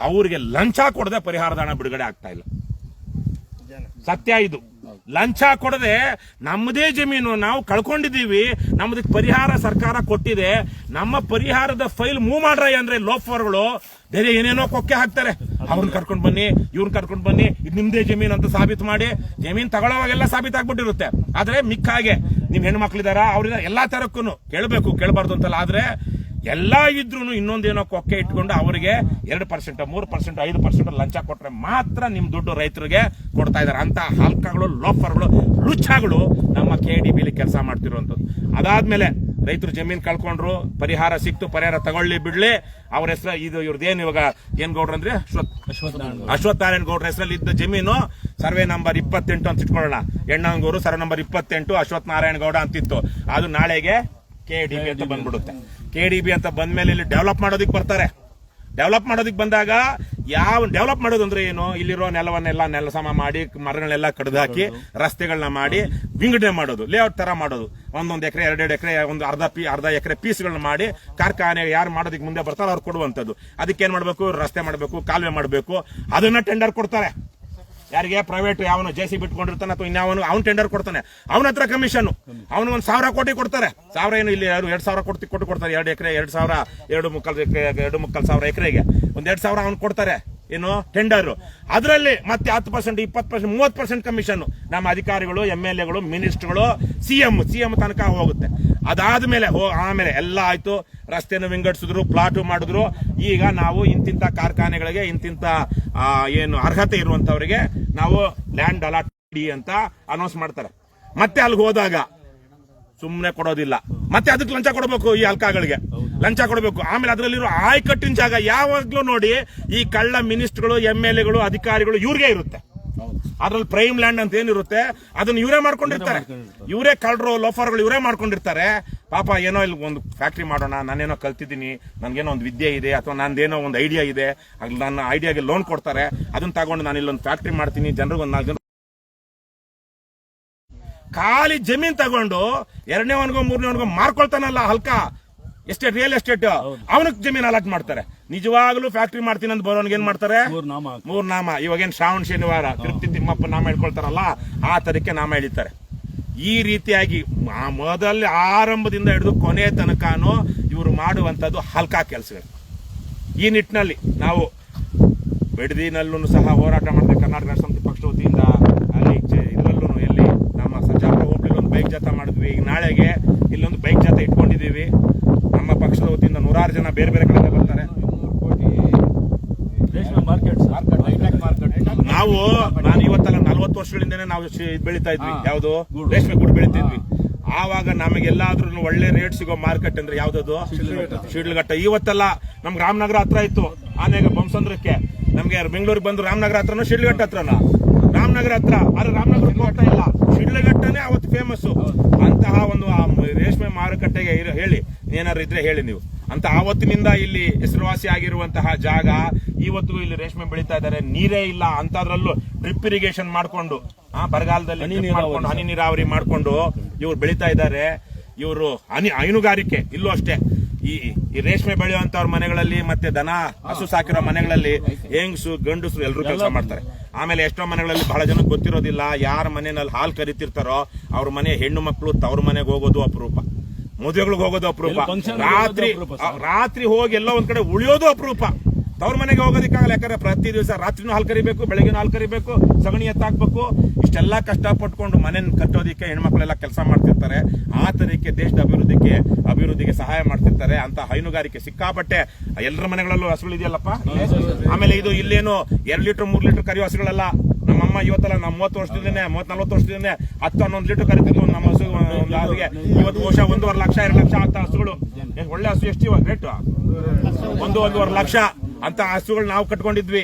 ಅವರಿಗೆ ಲಂಚ ಕೊಡದೆ ಪರಿಹಾರದ ಹಣ ಬಿಡುಗಡೆ ಆಗ್ತಾ ಇಲ್ಲ. ಸತ್ಯ ಇದು. ಲಂಚ ಕೊಡದೆ ನಮ್ಮದೇ ಜಮೀನು ನಾವು ಕಳ್ಕೊಂಡಿದ್ದೀವಿ, ನಮ್ಮದಕ್ಕೆ ಪರಿಹಾರ ಸರ್ಕಾರ ಕೊಟ್ಟಿದೆ, ನಮ್ಮ ಪರಿಹಾರದ ಫೈಲ್ ಮೂವ್ ಮಾಡ್ರಯ್ಯ ಅಂದ್ರೆ ಲೋಫರ್ಗಳು ಬೇರೆ ಏನೇನೋ ಕೊಕ್ಕೆ ಹಾಕ್ತಾರೆ. ಅವ್ರನ್ನ ಕರ್ಕೊಂಡು ಬನ್ನಿ, ಇವ್ರನ್ನ ಕರ್ಕೊಂಡು ಬನ್ನಿ, ಇದು ನಿಮ್ದೇ ಜಮೀನು ಅಂತ ಸಾಬೀತು ಮಾಡಿ, ಜಮೀನ್ ತಗೊಳ್ಳೋವಾಗೆಲ್ಲ ಸಾಬೀತಾಗ್ಬಿಟ್ಟಿರುತ್ತೆ. ಆದ್ರೆ ಮಿಕ್ಕ ಹಾಗೆ ನಿಮ್ ಹೆಣ್ಮಕ್ಳಿದಾರ, ಅವ್ರಿಂದ ಎಲ್ಲಾ ತರಕ್ಕೂ ಕೇಳಬೇಕು, ಕೇಳಬಾರ್ದು ಅಂತಲ್ಲ. ಆದ್ರೆ ಎಲ್ಲಾ ಇದ್ರೂ ಇನ್ನೊಂದೇನೋ ಕೊಕ್ಕೆ ಇಟ್ಕೊಂಡು ಅವರಿಗೆ 2%, 3%, 5% ಲಂಚ ಕೊಟ್ರೆ ಮಾತ್ರ ನಿಮ್ ದುಡ್ಡು ರೈತರಿಗೆ ಕೊಡ್ತಾ ಇದಾರೆ. ಅಂತ ಹಲ್ಕಗಳು, ಲೋಫರ್ಗಳು, ಲುಚ್ಚಾಗಳು ನಮ್ಮ KDBಲಿ ಕೆಲಸ ಮಾಡ್ತಿರುವಂತದ್ದು. ಅದಾದ್ಮೇಲೆ ರೈತರು ಜಮೀನ್ ಕಳ್ಕೊಂಡ್ರು, ಪರಿಹಾರ ಸಿಕ್ತು, ಪರಿಹಾರ ತಗೊಳ್ಳಿ ಬಿಡ್ಲಿ. ಅವ್ರ ಹೆಸರು ಇದು ಇವ್ರದ್ದೇನು ಇವಾಗ ಏನ್ ಗೌಡ್ರ ಅಂದ್ರೆ ಅಶ್ವತ್ಥನಾರಾಯಣ ಗೌಡ್ರ ಹೆಸರಲ್ಲಿ ಇದ್ದ ಜಮೀನು ಸರ್ವೆ ನಂಬರ್ 28 ಅಂತ ಇಟ್ಕೊಳ್ಳೋಣ. ಎಣ್ಣಂಗೂರು ಸರ್ವೆ ನಂಬರ್ 28 ಅಶ್ವತ್ಥನಾರಾಯಣ ಗೌಡ ಅಂತಿತ್ತು. ಅದು ನಾಳೆಗೆ KDB ಅಂತ ಬಂದ್ಬಿಡುತ್ತೆ. KDB ಅಂತ ಬಂದ್ಮೇಲೆ ಇಲ್ಲಿ ಡೆವಲಪ್ ಮಾಡೋದಿಕ್ ಬರ್ತಾರೆ. ಡೆವಲಪ್ ಮಾಡೋದಿಕ್ ಬಂದಾಗ ಯಾವ ಡೆವಲಪ್ ಮಾಡೋದು ಅಂದ್ರೆ ಏನು? ಇಲ್ಲಿರೋ ನೆಲವನ್ನೆಲ್ಲ ನೆಲಸಮ ಮಾಡಿ, ಮರಗಳನ್ನೆಲ್ಲ ಕಡ್ದು ಹಾಕಿ, ರಸ್ತೆಗಳನ್ನ ಮಾಡಿ ವಿಂಗಡಣೆ ಮಾಡೋದು, ಲೇಔಟ್ ತರ ಮಾಡೋದು. 1 ಎಕರೆ 2 ಎಕರೆ ಒಂದು ಅರ್ಧ ಎಕರೆ ಪೀಸ್ಗಳನ್ನ ಮಾಡಿ ಕಾರ್ಖಾನೆ ಯಾರು ಮಾಡೋದಿಕ್ ಮುಂದೆ ಬರ್ತಾರೋ ಅವ್ರು ಕೊಡುವಂತದ್ದು. ಅದಕ್ಕೇನ್ ಮಾಡ್ಬೇಕು? ರಸ್ತೆ ಮಾಡಬೇಕು, ಕಾಲುವೆ ಮಾಡಬೇಕು. ಅದನ್ನ ಟೆಂಡರ್ ಕೊಡ್ತಾರೆ. ಯಾರಿಗೆ? ಪ್ರೈವೇಟ್ ಯಾವನು JCB ಬಿಟ್ಕೊಂಡಿರ್ತಾನೆ ಅಥವಾ ಇನ್ಯಾವನು ಅವ್ನು ಟೆಂಡರ್ ಕೊಡ್ತಾನೆ, ಅವನ ಹತ್ರ ಕಮಿಷನ್. ಅವನು 1,000 ಕೋಟಿ ಕೊಡ್ತಾರೆ. 1,000 ಏನು ಇಲ್ಲಿ 2,000 ಕೊಟ್ಟು ಕೊಡ್ತಾರೆ. 2 ಎಕರೆ 2,000, 2,500 ಎಕರೆಗೆ 2,000 ಅವ್ನು ಕೊಡ್ತಾರೆ. ಏನು ಟೆಂಡರ್? ಅದರಲ್ಲಿ ಮತ್ತೆ 10%, 20%, 30% ಕಮಿಷನ್ ನಮ್ಮ ಅಧಿಕಾರಿಗಳು, MLAಗಳು, ಮಿನಿಸ್ಟರ್ಗಳು, CM ತನಕ ಹೋಗುತ್ತೆ. ಅದಾದ್ಮೇಲೆ ಆಮೇಲೆ ಎಲ್ಲ ಆಯ್ತು, ರಸ್ತೆನ ವಿಂಗಡಿಸಿದ್ರು, ಪ್ಲಾಟ್ ಮಾಡಿದ್ರು. ಈಗ ನಾವು ಇಂತಿಂತ ಕಾರ್ಖಾನೆಗಳಿಗೆ ಇಂತಿಂತ ಏನು ಅರ್ಹತೆ ಇರುವಂತವರಿಗೆ ನಾವು ಲ್ಯಾಂಡ್ ಅಲಾಟ್ ಅಂತ ಅನೌನ್ಸ್ ಮಾಡ್ತಾರೆ. ಮತ್ತೆ ಅಲ್ಲಿಗೆ ಹೋದಾಗ ಸುಮ್ಮನೆ ಕೊಡೋದಿಲ್ಲ, ಮತ್ತೆ ಅದಕ್ಕೆ ಲಂಚ ಕೊಡಬೇಕು. ಈ ಅಲ್ಕಾಗಳಿಗೆ ಲಂಚ ಕೊಡಬೇಕು. ಆಮೇಲೆ ಅದರಲ್ಲಿರೋ ಆಯ್ಕಟ್ಟಿನ ಜಾಗ ಯಾವಾಗ್ಲೂ ನೋಡಿ ಈ ಕಳ್ಳ ಮಿನಿಸ್ಟರ್ಗಳು, MLAಗಳು, ಅಧಿಕಾರಿಗಳು ಇವ್ರಿಗೆ ಇರುತ್ತೆ. ಅದ್ರಲ್ಲಿ ಪ್ರೈಮ್ ಲ್ಯಾಂಡ್ ಅಂತ ಏನಿರುತ್ತೆ ಅದನ್ನ ಇವರೇ ಮಾಡ್ಕೊಂಡಿರ್ತಾರೆ. ಇವರೇ ಕಳ್ಳರು, ಲೋಫರ್ಗಳು ಇವರೇ ಮಾಡ್ಕೊಂಡಿರ್ತಾರೆ. ಪಾಪ ಏನೋ ಇಲ್ಲಿ ಒಂದು ಫ್ಯಾಕ್ಟ್ರಿ ಮಾಡೋಣ, ನಾನೇನೋ ಕಲ್ತಿದ್ದೀನಿ, ನನ್ಗೇನೋ ಒಂದು ವಿದ್ಯೆ ಇದೆ, ಅಥವಾ ನಂದೇನೋ ಒಂದು ಐಡಿಯಾ ಇದೆ, ನನ್ನ ಐಡಿಯಾಗೆ ಲೋನ್ ಕೊಡ್ತಾರೆ. ಅದನ್ನ ತಗೊಂಡು ನಾನು ಇಲ್ಲೊಂದು ಫ್ಯಾಕ್ಟ್ರಿ ಮಾಡ್ತೀನಿ, ಜನರಿಗೆ ಒಂದು 4 ಜನ ಖಾಲಿ ಜಮೀನ್ ತಗೊಂಡು 2ನೇವನಿಗೋ 3ನೇವನಿಗೋ ಮಾರ್ಕೊಳ್ತಾನಲ್ಲ ಹಲ್ಕ ಎಸ್ಟೇಟ್, ರಿಯಲ್ ಎಸ್ಟೇಟ್, ಅವನಿಗೆ ಜಮೀನ್ ಅಲಾಟ್ ಮಾಡ್ತಾರೆ. ನಿಜವಾಗ್ಲೂ ಫ್ಯಾಕ್ಟ್ರಿ ಮಾಡ್ತೀನಿ ಅಂತ ಬರೋನ್ಗೆ ಏನ್ ಮಾಡ್ತಾರೆ? 3 ನಾಮ. ಇವಾಗೇನ್ ಶ್ರಾವಣ ಶನಿವಾರ ತಿರುಪತಿ ತಿಮ್ಮಪ್ಪ ನಾಮ ಹೇಳ್ಕೊಳ್ತಾರಲ್ಲ, ಆ ತರಕ್ಕೆ ನಾಮ ಹೇಳಿತಾರೆ. ಈ ರೀತಿಯಾಗಿ ಮೊದಲ ಆರಂಭದಿಂದ ಹಿಡಿದು ಕೊನೆ ತನಕನೂ ಇವರು ಮಾಡುವಂತದ್ದು ಹಲ್ಕ ಕೆಲಸಗಳು. ಈ ನಿಟ್ಟಿನಲ್ಲಿ ನಾವು ಬೆಡದಿನಲ್ಲೂ ಸಹ ಹೋರಾಟ ಮಾಡಿದೆ ಕರ್ನಾಟಕ ರಾಷ್ಟ್ರ ಸಮಿತಿ ಪಕ್ಷದ ವತಿಯಿಂದ. ಅಲ್ಲಿ ಇದರಲ್ಲೂ ಎಲ್ಲಿ ನಮ್ಮ ಸಜ್ಜಾಪುರ ಹೋಬಳಿಲಿ ಒಂದು ಬೈಕ್ ಜಾಥಾ ಮಾಡಿದ್ವಿ. ಈಗ ನಾಳೆಗೆ ಇಲ್ಲೊಂದು ಬೈಕ್ ಜಾಥಾ ಇಟ್ಕೊಂಡಿದ್ದೀವಿ. ನಮ್ಮ ಪಕ್ಷದ ವತಿಯಿಂದ 100 ಜನ ಬೇರೆ ಬೇರೆ ಕಡೆಯಿಂದ ಬರ್ತಾರೆ. ನಾನು ಇವತ್ತಲ್ಲ 40 ವರ್ಷಗಳಿಂದನೇ ನಾವು ಬೆಳೀತಾ ಇದ್ವಿ. ಯಾವುದು ರೇಷ್ಮೆ ಗೂಡು ಬೆಳಿತಿದ್ವಿ. ಆವಾಗ ನಮಗೆಲ್ಲಾದ್ರೂ ಒಳ್ಳೆ ರೇಟ್ ಸಿಗೋ ಮಾರ್ಕೆಟ್ ಅಂದ್ರೆ ಯಾವ್ದದು? ಶಿಡ್ಲಘಟ್ಟ. ಇವತ್ತೆಲ್ಲ ನಮ್ಗೆ ರಾಮನಗರ ಹತ್ರ ಇತ್ತು, ಆನೆಗೆ ಬೊಮ್ಮಸಂದ್ರಕ್ಕೆ. ನಮ್ಗೆ ಬೆಂಗಳೂರಿಗೆ ಬಂದು ರಾಮನಗರ ಹತ್ರನೋ ಶಿಡ್ಲಘಟ್ಟ ಹತ್ರನೋ? ರಾಮನಗರ ಹತ್ರ. ಆದ್ರೆ ರಾಮನಗರಕ್ಕೆ ಹೋಗ್ತಾ ಇಲ್ಲ, ಶಿಡ್ಲಘಟ್ಟನೇ ಅವತ್ತು ಫೇಮಸ್. ಅಂತಹ ಒಂದು ರೇಷ್ಮೆ ಮಾರುಕಟ್ಟೆಗೆ ಹೇಳಿ, ಏನಾದ್ರು ಇದ್ರೆ ಹೇಳಿ ನೀವು. ಅಂತ ಆವತ್ತಿನಿಂದ ಇಲ್ಲಿ ಹೆಸರುವಾಸಿ ಆಗಿರುವಂತಹ ಜಾಗ ಇವತ್ತು ಇಲ್ಲಿ ರೇಷ್ಮೆ ಬೆಳೀತಾ ಇದ್ದಾರೆ. ನೀರೇ ಇಲ್ಲ ಅಂತದ್ರಲ್ಲೂ ಡ್ರಿಪ್ ಇರಿಗೇಷನ್ ಮಾಡ್ಕೊಂಡು, ಬರಗಾಲದಲ್ಲಿ ಹನಿ ನೀರಾವರಿ ಮಾಡ್ಕೊಂಡು ಇವ್ರು ಬೆಳೀತಾ ಇದ್ದಾರೆ. ಇವರು ಹೈನುಗಾರಿಕೆ ಇಲ್ಲೂ ಅಷ್ಟೇ. ಈ ರೇಷ್ಮೆ ಬೆಳೆಯುವಂತವ್ರ ಮನೆಗಳಲ್ಲಿ ಮತ್ತೆ ದನ ಹಸು ಸಾಕಿರೋ ಮನೆಗಳಲ್ಲಿ ಹೆಂಗಸು ಗಂಡಸರು ಎಲ್ಲರೂ ಕೆಲಸ ಮಾಡ್ತಾರೆ. ಆಮೇಲೆ ಎಷ್ಟೋ ಮನೆಗಳಲ್ಲಿ ಬಹಳ ಜನಕ್ಕೆ ಗೊತ್ತಿರೋದಿಲ್ಲ, ಯಾರ ಮನೆಯಲ್ಲಿ ಹಾಲು ಕರಿತಿರ್ತಾರೋ ಅವ್ರ ಮನೆ ಹೆಣ್ಣು ಮಕ್ಕಳು ತವ್ರ ಮನೆಗೆ ಹೋಗೋದು ಅಪರೂಪ, ಮದುವೆಗಳಿಗೆ ಹೋಗೋದು ಅಪರೂಪ, ರಾತ್ರಿ ಹೋಗಿ ಎಲ್ಲೋ ಒಂದ್ ಕಡೆ ಉಳಿಯೋದು ಅಪರೂಪ. ತವ್ರ ಮನೆಗೆ ಹೋಗೋದಕ್ಕಾಗಲ್ಲ, ಯಾಕಂದ್ರೆ ಪ್ರತಿ ದಿವಸ ರಾತ್ರಿನೂ ಹಾಲು ಕರಿಬೇಕು, ಬೆಳಗ್ಗೆನೂ ಹಾಲು ಕರಿಬೇಕು, ಸಗಣಿ ಎತ್ತಾಕ್ಬೇಕು. ಇಷ್ಟೆಲ್ಲ ಕಷ್ಟಪಟ್ಕೊಂಡು ಮನೆ ಕಟ್ಟೋದಿಕ್ಕೆ ಹೆಣ್ಮಕ್ಳೆಲ್ಲ ಕೆಲಸ ಮಾಡ್ತಿರ್ತಾರೆ. ಆ ತರಕ್ಕೆ ದೇಶದ ಅಭಿವೃದ್ಧಿಗೆ ಸಹಾಯ ಮಾಡ್ತಿರ್ತಾರೆ. ಅಂತ ಹೈನುಗಾರಿಕೆ ಸಿಕ್ಕಾಪಟ್ಟೆ ಎಲ್ಲರ ಮನೆಗಳಲ್ಲೂ ಹಸುಗಳಿದೆಯಲ್ಲಪ್ಪ. ಆಮೇಲೆ ಇದು ಇಲ್ಲೇನು 2 ಲೀಟರ್ 3 ಲೀಟರ್ ಕರಿಯೋ ಹಸುಗಳೆಲ್ಲ. ನಮ್ಮಮ್ಮ ಇವತ್ತಲ್ಲ ನಮ್ಮ 30 ವರ್ಷದಿಂದ 40 ವರ್ಷದಿಂದ 10-11 ಲೀಟರ್ ಕರಿತಿದ್ವು ನಮ್ಮ ಹಸು. ಒಂದು ಹಾಲಿಗೆ ಇವತ್ತು ಬಹುಶಃ 1.5 ಲಕ್ಷ 2 ಲಕ್ಷ ಅಂತ ಹಸುಗಳು. ಒಳ್ಳೆ ಹಸು ಎಷ್ಟು ಇವಾಗ ರೇಟ್? 1.5 ಲಕ್ಷ ಅಂತ ಹಸುಗಳು ನಾವು ಕಟ್ಕೊಂಡಿದ್ವಿ.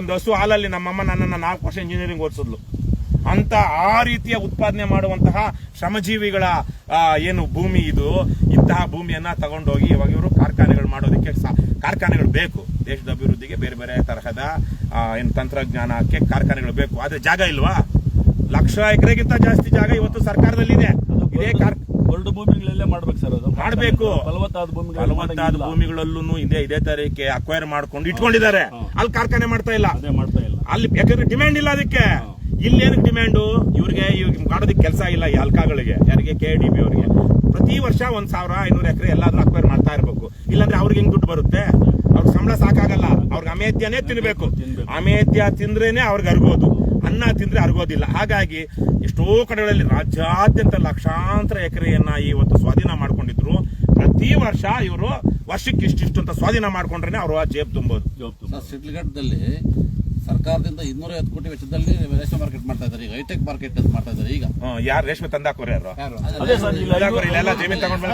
ಒಂದು ಹಸು ಹಾಲಲ್ಲಿ ನಮ್ಮಮ್ಮ ನನ್ನನ್ನು 4 ವರ್ಷ ಇಂಜಿನಿಯರಿಂಗ್ ಓದಿಸಿದ್ಲು. ಅಂತ ಆ ರೀತಿಯ ಉತ್ಪಾದನೆ ಮಾಡುವಂತಹ ಶ್ರಮಜೀವಿಗಳ ಏನು ಭೂಮಿ ಇದು. ಇಂತಹ ಭೂಮಿಯನ್ನ ತಗೊಂಡೋಗಿ ಇವಾಗ ಇವರು ಕಾರ್ಖಾನೆಗಳು ಮಾಡೋದಕ್ಕೆ ಕಾರ್ಖಾನೆಗಳು ಬೇಕು. ದೇಶದ ಅಭಿವೃದ್ಧಿಗೆ ಬೇರೆ ಬೇರೆ ತರಹದ ಏನು ತಂತ್ರಜ್ಞಾನಕ್ಕೆ ಕಾರ್ಖಾನೆಗಳು ಬೇಕು. ಆದ್ರೆ ಜಾಗ ಇಲ್ವಾ? 1,00,000 ಎಕರೆಗಿಂತ ಜಾಸ್ತಿ ಜಾಗ ಇವತ್ತು ಸರ್ಕಾರದಲ್ಲಿದೆ. ಇದೇ ಭೂಮಿಗಳಲ್ಲೇ ಮಾಡ್ಬೇಕು ಸರ್, ಅದು ಮಾಡಬೇಕು. ಫಲವತ್ತಾದ ಭೂಮಿಗಳಲ್ಲೂ ಇದೇ ತರಕ್ಕೆ ಅಕ್ವೈರ್ ಮಾಡ್ಕೊಂಡು ಇಟ್ಕೊಂಡಿದ್ದಾರೆ. ಅಲ್ಲಿ ಕಾರ್ಖಾನೆ ಮಾಡ್ತಾ ಇಲ್ಲ. ಅಲ್ಲಿ ಯಾಕಂದ್ರೆ ಡಿಮ್ಯಾಂಡ್ ಇಲ್ಲ ಅದಕ್ಕೆ. ಇಲ್ಲೇನಕ್ಕೆ ಡಿಮ್ಯಾಂಡು? ಇವ್ರಿಗೆ ಮಾಡೋದಕ್ಕೆ ಕೆಲಸ ಇಲ್ಲ. ಈ ಅಲ್ಕಾಗಳಿಗೆ, ಯಾರಿಗೆ KDB ಅವರಿಗೆ ಪ್ರತಿ ವರ್ಷ 1,500 ಎಕರೆ ಎಲ್ಲಾದ್ರೂ ಅಕ್ವೈರ್ ಮಾಡ್ತಾ ಇರ್ಬೇಕು. ಇಲ್ಲಾಂದ್ರೆ ಅವ್ರಿಗೆ ಹೆಂಗ್ ದುಡ್ಡು ಬರುತ್ತೆ? ಅವ್ರಿಗೆ ಸಂಬಳ ಸಾಕಾಗಲ್ಲ. ಅವ್ರಿಗೆ ಅಮೇತ್ಯನೇ ತಿನ್ಬೇಕು. ಅಮೇತ್ಯ ತಿಂದ್ರೇನೆ ಅವ್ರಿಗೆ ಅರ್ಗೋದು, ಅನ್ನ ತಿಂದ್ರೆ ಅರ್ಗೋದಿಲ್ಲ. ಹಾಗಾಗಿ ಎಷ್ಟೋ ಕಡೆಗಳಲ್ಲಿ ರಾಜ್ಯಾದ್ಯಂತ ಲಕ್ಷಾಂತರ ಎಕರೆಯನ್ನ ಇವತ್ತು ಸ್ವಾಧೀನ ಮಾಡ್ಕೊಂಡಿದ್ರು. ಪ್ರತಿ ವರ್ಷ ಇವರು ವರ್ಷಕ್ಕೆ ಇಷ್ಟಿಷ್ಟು ಅಂತ ಸ್ವಾಧೀನ ಮಾಡ್ಕೊಂಡ್ರೆ ಅವರು ಜೇಬ್ ತುಂಬೋದು. ಶಿಡ್ಲಘಟ್ಟದಲ್ಲಿ ಸರ್ಕಾರದಿಂದ 250 ಕೋಟಿ ವೆಚ್ಚದಲ್ಲಿ ರೇಷ್ಮೆ ಮಾರ್ಕೆಟ್ ಮಾಡ್ತಾ ಇದ್ದಾರೆ. ಈಗ ಹೈಟೆಕ್ ಮಾರ್ಕೆಟ್ ಮಾಡ್ತಾ ಇದ್ದಾರೆ. ಈಗ ಯಾರು ರೇಷ್ಮೆ ತಂದಾಕೋರು? ಯಾರು ಇಲ್ಲೆಲ್ಲ ಜಮೀನ್ ತಗೊಂಡ್ಮೇಲೆ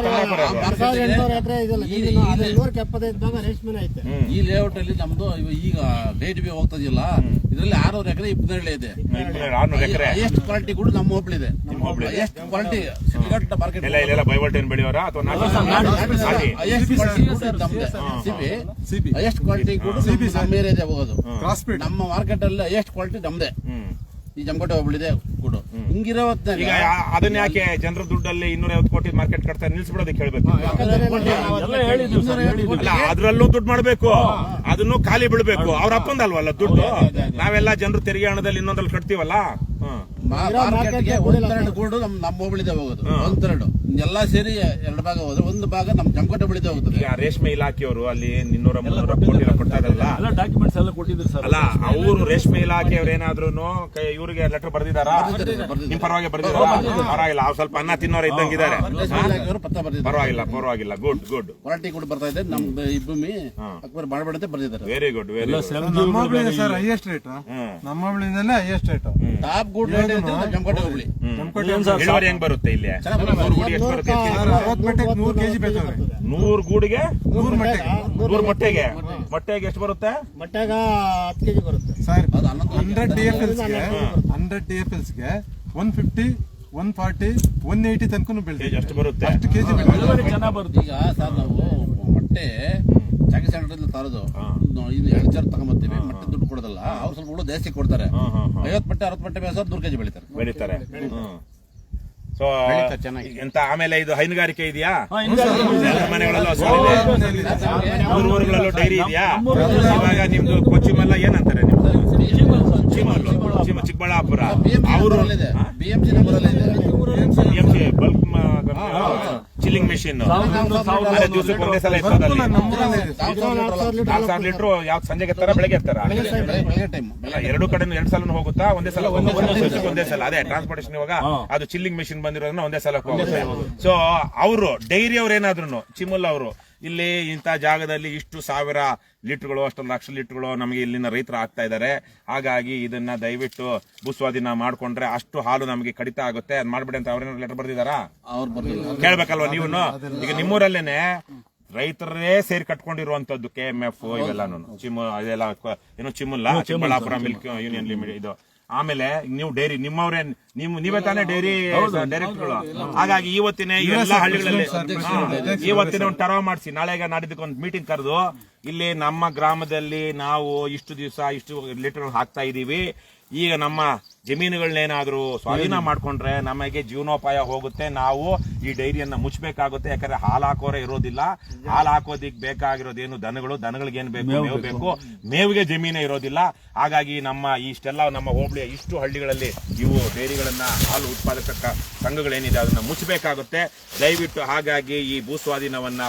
ಈ ಲೇಔಟ್ ಅಲ್ಲಿ ನಮ್ದು ಈಗ KDB ಹೋಗ್ತದಿಲ್ಲ. ಇದರಲ್ಲಿ 600 ಎಕರೆ 27 ಇದೆ. 600 ಎಕರೆ ಎಷ್ಟು ಕ್ವಾಲಿಟಿ ಕೂಡ ನಮ್ಮ ಹೋಬಳಿದೆ. ಎಷ್ಟು ಕ್ವಾಲಿಟಿ ಶಿಡ್ಲಘಟ್ಟ ಮಾರ್ಕೆಟ್ ಇಲ್ಲೆಲ್ಲ ಬೈವಲ್ಟೇನ್ ಬೆಳೆಯೋರ ಅಥವಾ ಎಷ್ಟು ಕ್ವಾಲಿಟಿ ಕೂಡ ನಮ್ಮ ಏರಿಯಾದೆ ಹೋಗೋದು. ನಮ್ಮ ಮಾರ್ಕೆಟ್ ಅಲ್ಲಿ ಎಷ್ಟು ಕ್ವಾಲಿಟಿ ನಮ್ದೆ. ಈ ಜಮಕೋಟೆ ಹೋಬಳಿದೆ ಕೂಡು. ಹಿಂಗಿರೋ ಈಗ ಅದನ್ನ ಯಾಕೆ ಜನರ ದುಡ್ಡಲ್ಲಿ 250 ಕೋಟಿ ಮಾರ್ಕೆಟ್ ಕಟ್ತಾರೆ? ನಿಲ್ಸ್ಬಿಡೋದಕ್ಕೆ ಹೇಳ್ಬೇಕು. ಅದ್ರಲ್ಲೂ ದುಡ್ಡು ಮಾಡ್ಬೇಕು, ಅದನ್ನು ಖಾಲಿ ಬಿಡ್ಬೇಕು. ಅವ್ರ ಅಪ್ಪಂದಲ್ವಲ್ಲ ದುಡ್ಡು. ನಾವೆಲ್ಲ ಜನರು ತೆರಿಗೆ ಹಣದಲ್ಲಿ ಇನ್ನೊಂದಲ್ಲಿ ಕಟ್ತೀವಲ್ಲ. ಮಾರ್ಕೆಟ್ಗೆ 1/3 ಗೂಡು ನಮ್ಮ ಹೋಬಳಿದೆ ಹೋಗೋದು. 1/3 ಎಲ್ಲಾ ಸೇರಿ 2 ಭಾಗ ಹೋದ್ರೆ 1 ಭಾಗ ನಮ್ಮ ಜಮಕೋಟೆ ಹೋಬಳಿದೆ ಹೋಗುತ್ತದೆ. ಈಗ ರೇಷ್ಮೆ ಇಲಾಖೆಯವರು ಅಲ್ಲಿ 200-300 ಕೋಟಿ ಕೊಡ್ತಾ ಇರಲ್ಲ, ಡಾಕ್ಯುಮೆಂಟ್ಸ್ ಎಲ್ಲ ಕೊಟ್ಟಿದ್ರು ಸರ್. ಅಲ್ಲ, ಅವರು ರೇಷ್ಮೆ ಇಲಾಖೆಯವ್ರು ಏನಾದ್ರು ಇವ್ರಿಗೆ ಲೆಟರ್ ಬರ್ದಿದಾರಾ? ನಿಮ್ ಪರವಾಗಿ ಬರ್ದಿದಾರ? ಪರವಾಗಿಲ್ಲ, ಅವ್ರು ಸ್ವಲ್ಪ ಅನ್ನ ತಿನ್ನೋರು ಇದ್ದಂಗಿದ್ದಾರೆ. ಪರವಾಗಿಲ್ಲ. ಗುಡ್ ಕ್ವಾಲಿಟಿ ಕೂಡ ಬರ್ತಾ ಇದೆ. ನಮ್ದು ಈ ಭೂಮಿ ಅಕ್ಬರ್ ಮಾಡಬೇಡಂತೆ ಬರ್ದಿದ್ದಾರೆ. Very good. Sir highest rate ನಮ್ಮ ಹೋಬಳಿಯಿಂದಲೇ highest rate. Top good rate Jamakote ಹೋಬಳಿ. ಇಳುವರಿ ಹೆಂಗ್ ಬರುತ್ತೆ ಇಲ್ಲಿ? 100 ಗೂಡಿ ಎಷ್ಟು ಬರುತ್ತೆ? 100 ಕೆಜಿ ಬೇಕಾದ್ರೆ 100 ಗೂಡಿಗೆ 100 ಮೊಟ್ಟೆಗೆ ಎಷ್ಟು ಬರುತ್ತೆ? ಮೊಟ್ಟೆಗ 10 ಕೆಜಿ ಬರುತ್ತೆ ಸರ್. 100 DFLs ಗೆ 150, 140, 180 ತನಕ ಬೆಳೆದಿದೆ. ಎಷ್ಟು ಬರುತ್ತೆ? ಅಷ್ಟು ಕೆಜಿ ಚೆನ್ನಾಗಿ ಬರುತ್ತೆ. ಈಗ ಸರ್ ನಾವು ಮೊಟ್ಟೆ ಚಾಕಿ ಸೆಂಟರ್ ತರೋದು ಇದು 2 ಸಾವಿರ ತಗೊಂಬರ್ತೀವಿ. ಮೊಟ್ಟೆ ದುಡ್ಡು ಕೊಡೋದಲ್ಲ, ಅವ್ರು ಸ್ವಲ್ಪ ಹುಳು ಜಾಸ್ತಿ ಕೊಡ್ತಾರೆ. 50 ಮೊಟ್ಟೆ 60 ಮೊಟ್ಟೆ ಬೇಯಿಸೋದು 100 ಕೆಜಿ ಬೆಳಿತಾರೆ. ಸೊ ಎಂತ ಆಮೇಲೆ ಇದು ಹೈನುಗಾರಿಕೆ ಇದೆಯಾ? ಮನೆಗಳಲ್ಲೂ ಊರುಗಳಲ್ಲೂ ಡೈರಿ ಇದೆಯಾ? ಇವಾಗ ನಿಮ್ದು ಕೊಚ್ಚಿಮೆಲ್ಲ ಏನಂತಾರೆ? ನಿಮ್ದು ಚಿಕ್ಕಬಳ್ಳಾಪುರ ಅವರು BMC ಬಲ್ಕ್ ಚಿಲ್ಲಿಂಗ್ ಮೆಷಿನ್ ದಿವಸಕ್ಕೆ ಒಂದೇ ಸಲ ಇತ್ತು ಅದ್ರಲ್ಲಿ. 4,000 ಲೀಟರ್ ಯಾವ ಸಂಜೆಗೆ ಎತ್ತಾರ ಬೆಳಗ್ಗೆ ಎತ್ತಾರ ಬೆಳಗ್ಗೆ ಟೈಮ್ ಎರಡು ಕಡೆ 2 ಸಲ ಹೋಗುತ್ತಾ ಒಂದೇ ಸಲ ಒಂದೇ ಸಲ ಅದೇ ಟ್ರಾನ್ಸ್ಪೋರ್ಟೇಷನ್ ಇವಾಗ ಅದು ಚಿಲ್ಲಿಂಗ್ ಮೆಷಿನ್ ಬಂದಿರೋದನ್ನ ಒಂದೇ ಸಲ ಹೋಗುತ್ತೆ. ಸೊ ಅವರು ಡೈರಿ ಅವ್ರು ಏನಾದ್ರು ಚಿಮುಲ್ ಅವರು ಇಲ್ಲಿ ಇಂಥ ಜಾಗದಲ್ಲಿ ಇಷ್ಟು 1,000 ಲೀಟರ್ಗಳು ಅಷ್ಟೊಂದು ಲಕ್ಷ ಲೀಟರ್ಗಳು ನಮಗೆ ಇಲ್ಲಿನ ರೈತರು ಆಗ್ತಾ ಇದ್ದಾರೆ. ಹಾಗಾಗಿ ಇದನ್ನ ದಯವಿಟ್ಟು ಭೂಸ್ವಾಧೀನ ಮಾಡ್ಕೊಂಡ್ರೆ ಅಷ್ಟು ಹಾಲು ನಮಗೆ ಕಡಿತ ಆಗುತ್ತೆ, ಅದ್ ಮಾಡ್ಬಿಡಿ ಅಂತ ಅವ್ರೇನಾದ್ರು ಲೆಟರ್ ಬರ್ದಿದಾರಾ? ಅವ್ರು ಬರ್ಲಿಲ್ಲ. ಕೇಳ್ಬೇಕಲ್ವಾ ನೀವು? ಈಗ ನಿಮ್ಮೂರಲ್ಲೇನೆ ರೈತರೇ ಸೇರಿ ಕಟ್ಕೊಂಡಿರುವಂತದ್ದು KMF ಇವೆಲ್ಲಾನು ಅದೆಲ್ಲ ಏನೋ ಚಿಮುಲ್ಲ ಚಿಕ್ಕಬಳ್ಳಾಪುರ ಮಿಲ್ಕ್ ಯೂನಿಯನ್ ಲಿಮಿಟೆಡ್ ಇದು. ಆಮೇಲೆ ನೀವು ಡೈರಿ ನಿಮ್ಮವ್ರೇ ನೀವೇ ತಾನೇ ಡೈರಿ ಡೈರೆಕ್ಟರ್ಗಳು. ಹಾಗಾಗಿ ಇವತ್ತಿನ ಎಲ್ಲ ಹಳ್ಳಿಗಳಲ್ಲಿ ಇವತ್ತಿನ ಒಂದು ಟರ್ವ್ ಮಾಡಿಸಿ ನಾಳೆಗ ನಾಡಿದ್ದಕ್ಕೆ ಒಂದು ಮೀಟಿಂಗ್ ಕರೆದು ಇಲ್ಲಿ ನಮ್ಮ ಗ್ರಾಮದಲ್ಲಿ ನಾವು ಇಷ್ಟು ದಿವಸ ಇಷ್ಟು ಲೀಟರ್ ಹಾಕ್ತಾ ಇದೀವಿ, ಈಗ ನಮ್ಮ ಜಮೀನುಗಳನ್ನೇನಾದ್ರೂ ಸ್ವಾಧೀನ ಮಾಡ್ಕೊಂಡ್ರೆ ನಮಗೆ ಜೀವನೋಪಾಯ ಹೋಗುತ್ತೆ, ನಾವು ಈ ಡೈರಿಯನ್ನ ಮುಚ್ಚಬೇಕಾಗುತ್ತೆ. ಯಾಕಂದ್ರೆ ಹಾಲು ಹಾಕೋರೆ ಇರೋದಿಲ್ಲ, ಹಾಲು ಹಾಕೋದಿಕ್ ಬೇಕಾಗಿರೋದೇನು ದನಗಳಿಗೆ ಏನ್ ಬೇಕು ಮೇವು ಬೇಕು, ಮೇವಿಗೆ ಜಮೀನೇ ಇರೋದಿಲ್ಲ. ಹಾಗಾಗಿ ನಮ್ಮ ಇಷ್ಟೆಲ್ಲ ನಮ್ಮ ಹೋಬಳಿಯ ಇಷ್ಟು ಹಳ್ಳಿಗಳಲ್ಲಿ ಇವು ಡೈರಿಗಳನ್ನ ಹಾಲು ಉತ್ಪಾದಕ ಸಂಘಗಳೇನಿದೆ ಅದನ್ನ ಮುಚ್ಚಬೇಕಾಗುತ್ತೆ ದಯವಿಟ್ಟು. ಹಾಗಾಗಿ ಈ ಭೂಸ್ವಾಧೀನವನ್ನ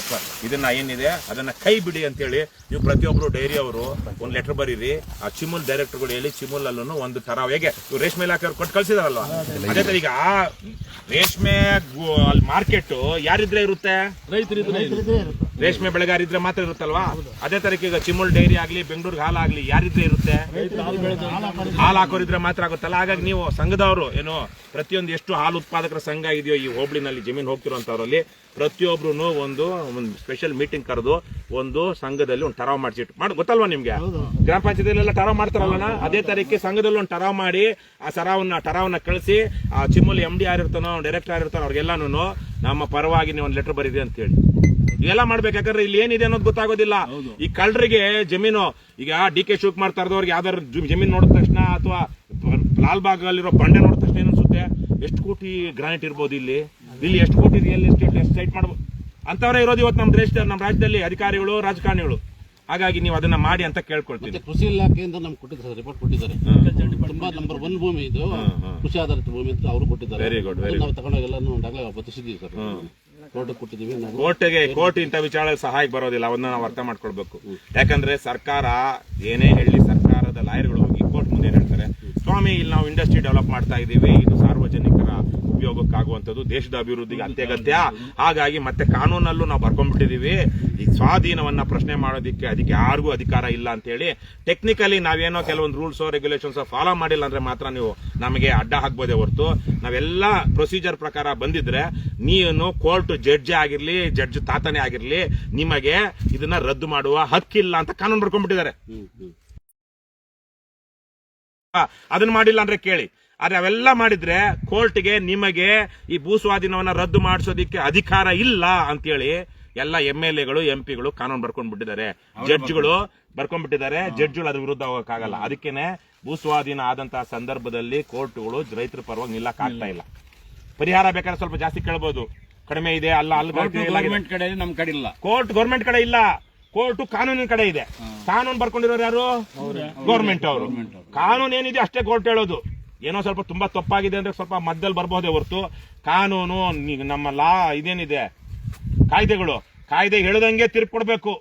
ಇದನ್ನ ಏನಿದೆ ಅದನ್ನ ಕೈ ಬಿಡಿ ಅಂತೇಳಿ ನೀವು ಪ್ರತಿಯೊಬ್ರು ಡೈರಿ ಅವರು ಒಂದು ಲೆಟರ್ ಬರೀರಿ. ಆ ಚಿಮುಲ್ ಡೈರೆಕ್ಟರ್ಗಳು ಹೇಳಿ ಚಿಮುಲ್ ಅಲ್ಲೂ ಒಂದು ತರ ಹೇಗೆ ರೇಷ್ಮೆ ಇಲಾಖೆ ಅವ್ರು ಕೊಟ್ಟು ಕಳ್ಸಿದಾರಲ್ವಾ, ಅದೇ ತರ ಈಗ ಆ ರೇಷ್ಮೆ ಅಲ್ಲಿ ಮಾರ್ಕೆಟ್ ಯಾರಿದ್ರೆ ಇರುತ್ತೆ? ರೇಷ್ಮೆ ಬೆಳೆಗಾರಿದ್ರೆ ಮಾತ್ರ ಇರುತ್ತಲ್ವಾ. ಅದೇ ತರಕ್ಕೆ ಈಗ ಚಿಮುಲ್ ಡೈರಿ ಆಗ್ಲಿ ಬೆಂಗಳೂರಿಗೆ ಹಾಲು ಆಗ್ಲಿ ಯಾರಿದ್ರೆ ಇರುತ್ತೆ? ಹಾಲು ಹಾಕೋರಿದ್ರೆ ಮಾತ್ರ ಆಗುತ್ತಲ್ಲ. ಹಾಗಾಗಿ ನೀವು ಸಂಘದವರು ಏನು ಪ್ರತಿಯೊಂದು ಎಷ್ಟು ಹಾಲು ಉತ್ಪಾದಕರ ಸಂಘ ಇದೆಯೋ ಈ ಹೋಬಳಿನಲ್ಲಿ ಜಮೀನು ಹೋಗ್ತಿರೋಂಥವ್ರಲ್ಲಿ ಪ್ರತಿಯೊಬ್ರು ಒಂದು ಸ್ಪೆಷಲ್ ಮೀಟಿಂಗ್ ಕರೆದು ಒಂದು ಸಂಘದಲ್ಲಿ ಒಂದು ಟರಾವ್ ಮಾಡಿಸಿಟ್ಟು ಮಾಡಿ ಗೊತ್ತಲ್ವಾ ನಿಮ್ಗೆ? ಗ್ರಾಮ ಪಂಚಾಯತಿಲೆಲ್ಲ ಟರಾವ್ ಮಾಡ್ತಾರಲ್ಲ, ಅದೇ ತರಕ್ಕೆ ಸಂಘದಲ್ಲಿ ಒಂದು ಟರಾವ್ ಮಾಡಿ ಆ ಟರಾವ್ನ ಕಳಿಸಿ ಆ ಚಿಮುಲ್ MD ಯಾರಿರ್ತಾನೋ ಡೈರೆಕ್ಟರ್ ಯಾರಿರ್ತಾನೋ ಅವ್ರಿಗೆಲ್ಲಾನು ನಮ್ಮ ಪರವಾಗಿ ನೀವು ಒಂದು ಲೆಟರ್ ಬರೀರಿ ಅಂತ ಹೇಳಿ ಇವೆಲ್ಲ ಮಾಡ್ಬೇಕು. ಯಾಕಂದ್ರೆ ಇಲ್ಲಿ ಏನಿದೆ ಅನ್ನೋದು ಗೊತ್ತಾಗೋದಿಲ್ಲ. ಈ ಕಳ್ಳರಿಗೆ ಜಮೀನು ಈಗ DK ಶಿವಕುಮಾರ್ ತರದವ್ರಿಗೆ ಯಾವ್ದಾದ್ರು ಜಮೀನು ನೋಡಿದ ತಕ್ಷಣ ಅಥವಾ ಲಾಲ್ಬಾಗ್ ಅಲ್ಲಿರೋ ಬಂಡೆ ನೋಡಿದ ತಕ್ಷಣ ಏನನ್ಸುತ್ತೆ, ಎಷ್ಟು ಕೋಟಿ ಗ್ರಾನೈಟ್ ಇರ್ಬೋದು ಇಲ್ಲಿ ಎಷ್ಟು ಕೋಟಿ ರಿಯಲ್ ಎಸ್ಟೇಟ್ ಸೈಟ್ ಮಾಡ್ಬೋದು ಅಂತವರೇ ಇರೋದು ಇವತ್ತು ನಮ್ಮ ರಾಜ್ಯದಲ್ಲಿ ಅಧಿಕಾರಿಗಳು ರಾಜಕಾರಣಿಗಳು. ಹಾಗಾಗಿ ನೀವು ಅದನ್ನ ಮಾಡಿ ಅಂತ ಕೇಳ್ಕೊಳ್ತೀನಿ. ಕೃಷಿ ಇಲಾಖೆಯಿಂದ ನಮ್ಗೆ ಕೊಟ್ಟಿದ್ದಾರೆ, ರಿಪೋರ್ಟ್ ಕೊಟ್ಟಿದ್ದಾರೆ. ತುಂಬಾ ನಂಬರ್ 1 ಭೂಮಿ ಇದು, ಕೃಷಿ ಆಧಾರಿತ ಭೂಮಿ ಅಂತ ಅವರು ಕೊಟ್ಟಿದ್ದಾರೆ. Very good. ನಾವು ತಗೊಂಡಾಗೆಲ್ಲ ಬದಲಿಸಿದ್ದೀವಿ ಸರ್, ಕೋರ್ಟ್ ಕೊಟ್ಟಿದ್ದೀವಿ. ಕೋರ್ಟ್ ಇಂಥ ವಿಚಾರ ಸಹಾಯಕ್ಕೆ ಬರೋದಿಲ್ಲ, ಅವನ್ನ ನಾವು ಅರ್ಥ ಮಾಡ್ಕೊಳ್ಬೇಕು. ಯಾಕಂದ್ರೆ ಸರ್ಕಾರ ಏನೇ ಹೇಳಿ ಸರ್ಕಾರದ ಲಾಯರ್ಗಳು ಹೋಗಿ ಕೋರ್ಟ್ ಮುಂದೆ ಹೇಳ್ತಾರೆ, ಸ್ವಾಮಿ ಇಲ್ಲಿ ನಾವು ಇಂಡಸ್ಟ್ರಿ ಡೆವಲಪ್ ಮಾಡ್ತಾ ಇದೀವಿ, ಇದು ಸಾರ್ವಜನಿಕರ ಉಪಯೋಗಕ್ಕಾಗುವಂಥದ್ದು, ದೇಶದ ಅಭಿವೃದ್ಧಿಗೆ ಅತ್ಯಗತ್ಯ. ಹಾಗಾಗಿ ಮತ್ತೆ ಕಾನೂನಲ್ಲೂ ನಾವು ಬರ್ಕೊಂಡ್ಬಿಟ್ಟಿದೀವಿ, ಈ ಸ್ವಾಧೀನವನ್ನ ಪ್ರಶ್ನೆ ಮಾಡೋದಿಕ್ಕೆ ಅದಕ್ಕೆ ಯಾರಿಗೂ ಅಧಿಕಾರ ಇಲ್ಲ ಅಂತ ಹೇಳಿ ಟೆಕ್ನಿಕಲಿ ನಾವೇನೋ ಕೆಲವೊಂದು ರೂಲ್ಸ್ ರೆಗ್ಯುಲೇಷನ್ಸ್ ಫಾಲೋ ಮಾಡಿಲ್ಲ ಅಂದ್ರೆ ಮಾತ್ರ ನೀವು ನಮಗೆ ಅಡ್ಡ ಹಾಕ್ಬೋದೇ ಹೊರತು ನಾವೆಲ್ಲ ಪ್ರೊಸೀಜರ್ ಪ್ರಕಾರ ಬಂದಿದ್ರೆ ನೀನು ಕೋರ್ಟ್ ಜಡ್ಜ್ ಆಗಿರ್ಲಿ ಜಡ್ಜ್ ತಾತನೇ ಆಗಿರ್ಲಿ ನಿಮಗೆ ಇದನ್ನ ರದ್ದು ಮಾಡುವ ಹಕ್ಕಿಲ್ಲ ಅಂತ ಕಾನೂನು ಬರ್ಕೊಂಡ್ಬಿಟ್ಟಿದ್ದಾರೆ. ಅದನ್ನ ಮಾಡಿಲ್ಲ ಅಂದ್ರೆ ಕೇಳಿ. ಆದ್ರೆ ಅವೆಲ್ಲ ಮಾಡಿದ್ರೆ ಕೋರ್ಟ್ಗೆ ನಿಮಗೆ ಈ ಭೂಸ್ವಾಧೀನವನ್ನ ರದ್ದು ಮಾಡಿಸೋದಿಕ್ಕೆ ಅಧಿಕಾರ ಇಲ್ಲ ಅಂತೇಳಿ ಎಲ್ಲ MLAಗಳು MP ಗಳು ಕಾನೂನು ಬರ್ಕೊಂಡ್ಬಿಟ್ಟಿದ್ದಾರೆ, ಜಡ್ಜ್ಗಳು ಬರ್ಕೊಂಡ್ಬಿಟ್ಟಿದ್ದಾರೆ. ಜಡ್ಜ್ಗಳು ಅದ್ರ ವಿರುದ್ಧ ಹೋಗಕ್ಕಾಗಲ್ಲ. ಅದಕ್ಕೇನೆ ಭೂಸ್ವಾಧೀನ ಆದಂತಹ ಸಂದರ್ಭದಲ್ಲಿ ಕೋರ್ಟ್ಗಳು ರೈತರ ಪರವಾಗಿ ನಿಲ್ಲಕ್ ಆಗ್ತಾ ಇಲ್ಲ. ಪರಿಹಾರ ಬೇಕಾದ್ರೆ ಸ್ವಲ್ಪ ಜಾಸ್ತಿ ಕೇಳಬಹುದು, ಕಡಿಮೆ ಇದೆ ಅಲ್ಲ ಅಲ್ಲಿ ಗವರ್ಮೆಂಟ್ ಕಡೆ ನಮ್ ಕಡೆ ಇಲ್ಲ, ಕೋರ್ಟ್ ಗೌರ್ಮೆಂಟ್ ಕಡೆ ಇಲ್ಲ, ಕೋರ್ಟ್ ಕಾನೂನಿನ ಕಡೆ ಇದೆ. ಕಾನೂನು ಬರ್ಕೊಂಡಿರೋರು ಯಾರು? ಗೌರ್ಮೆಂಟ್ ಅವರು. ಕಾನೂನು ಏನಿದೆ ಅಷ್ಟೇ ಕೋರ್ಟ್ ಹೇಳೋದು. ಏನೋ ಸ್ವಲ್ಪ ತುಂಬಾ ತಪ್ಪಾಗಿದೆ ಅಂದ್ರೆ ಸ್ವಲ್ಪ ಮಧ್ಯದಲ್ಲಿ ಬರಬಹುದೇ ಹೊರತು ಕಾನೂನು ನಮ್ಮ ಲಾ ಇದೇನಿದೆ ಕಾಯ್ದೆ ಹೇಳದಂಗೆ ತೀರ್ಪು ಕೊಡ್ಬೇಕು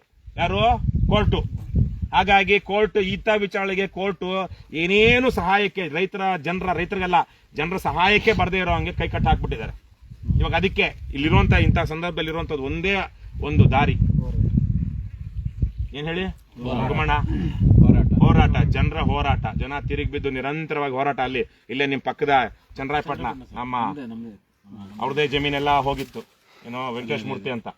ಯಾರು? ಕೋರ್ಟು. ಹಾಗಾಗಿ ಕೋರ್ಟ್ ಇಂಥ ವಿಚಾರಣೆಗೆ ಕೋರ್ಟ್ ಏನೇನು ಸಹಾಯಕ್ಕೆ ರೈತರಿಗೆಲ್ಲ ಜನರ ಸಹಾಯಕ್ಕೆ ಬರದೇ ಇರೋ ಹಂಗೆ ಕೈ ಕಟ್ಟ ಹಾಕ್ಬಿಟ್ಟಿದ್ದಾರೆ. ಇವಾಗ ಅದಕ್ಕೆ ಇಲ್ಲಿರುವಂತ ಇಂಥ ಸಂದರ್ಭದಲ್ಲಿ ಇರುವಂತದ್ದು ಒಂದೇ ಒಂದು ದಾರಿ ಏನ್ ಹೇಳಿ, ಹೋರಾಟ, ಜನರ ಹೋರಾಟ. ಜನ ತಿರುಗಿ ಬಿದ್ದು ನಿರಂತರವಾಗಿ ಹೋರಾಟ. ಇಲ್ಲೇ ನಿಮ್ ಪಕ್ಕದ ಚನ್ನರಾಯಪಟ್ಟಣ ನಮ್ಮ ಅವ್ರದೇ ಜಮೀನೆಲ್ಲ ಹೋಗಿತ್ತು, ಏನೋ ವೆಂಕಟೇಶ್ ಮೂರ್ತಿ ಅಂತ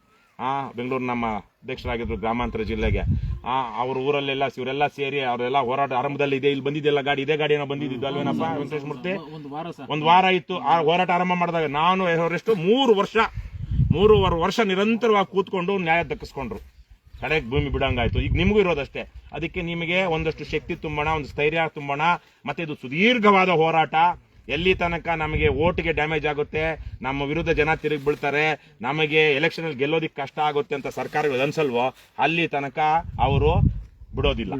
ಬೆಂಗಳೂರು ನಮ್ಮ ಅಧ್ಯಕ್ಷರಾಗಿದ್ರು ಗ್ರಾಮಾಂತರ ಜಿಲ್ಲೆಗೆ. ಅವ್ರ ಊರಲ್ಲೆಲ್ಲ ಇವರೆಲ್ಲ ಸೇರಿ ಅವರೆಲ್ಲ ಹೋರಾಟ ಆರಂಭದಲ್ಲಿ ಇದೆ. ಇಲ್ಲಿ ಬಂದಿದ್ದೆಲ್ಲ ಗಾಡಿ, ಇದೇ ಗಾಡಿ ಏನೋ ಬಂದಿದ್ದು ಅಲ್ವೇನಪ್ಪ ವೆಂಕಟೇಶ್ ಮೂರ್ತಿ? ಒಂದು ವಾರ ಇತ್ತು. ಆ ಹೋರಾಟ ಆರಂಭ ಮಾಡಿದಾಗ ನಾನು ಅವರೆಷ್ಟು 3 ವರ್ಷ ನಿರಂತರವಾಗಿ ಕೂತ್ಕೊಂಡು ನ್ಯಾಯ ದಕ್ಕಿಸ್ಕೊಂಡ್ರು. ಕಡೆಗೆ ಭೂಮಿ ಬಿಡಂಗಾಯ್ತು. ಈಗ ನಿಮಗೂ ಇರೋದಷ್ಟೇ. ಅದಕ್ಕೆ ನಿಮಗೆ ಒಂದಷ್ಟು ಶಕ್ತಿ ತುಂಬೋಣ, ಒಂದು ಸ್ಥೈರ್ಯ ತುಂಬೋಣ. ಮತ್ತೆ ಇದು ಸುದೀರ್ಘವಾದ ಹೋರಾಟ. ಎಲ್ಲಿ ತನಕ ನಮಗೆ ಓಟ್ಗೆ ಡ್ಯಾಮೇಜ್ ಆಗುತ್ತೆ, ನಮ್ಮ ವಿರುದ್ಧ ಜನ ತಿರುಗಿ ಬೀಳ್ತಾರೆ, ನಮಗೆ ಎಲೆಕ್ಷನ್ ಅಲ್ಲಿ ಗೆಲ್ಲೋದಿಕ್ಕೆ ಕಷ್ಟ ಆಗುತ್ತೆ ಅಂತ ಸರ್ಕಾರಗಳು ಅನ್ಸಲ್ವೋ ಅಲ್ಲಿ ತನಕ ಅವರು ಬಿಡೋದಿಲ್ಲ.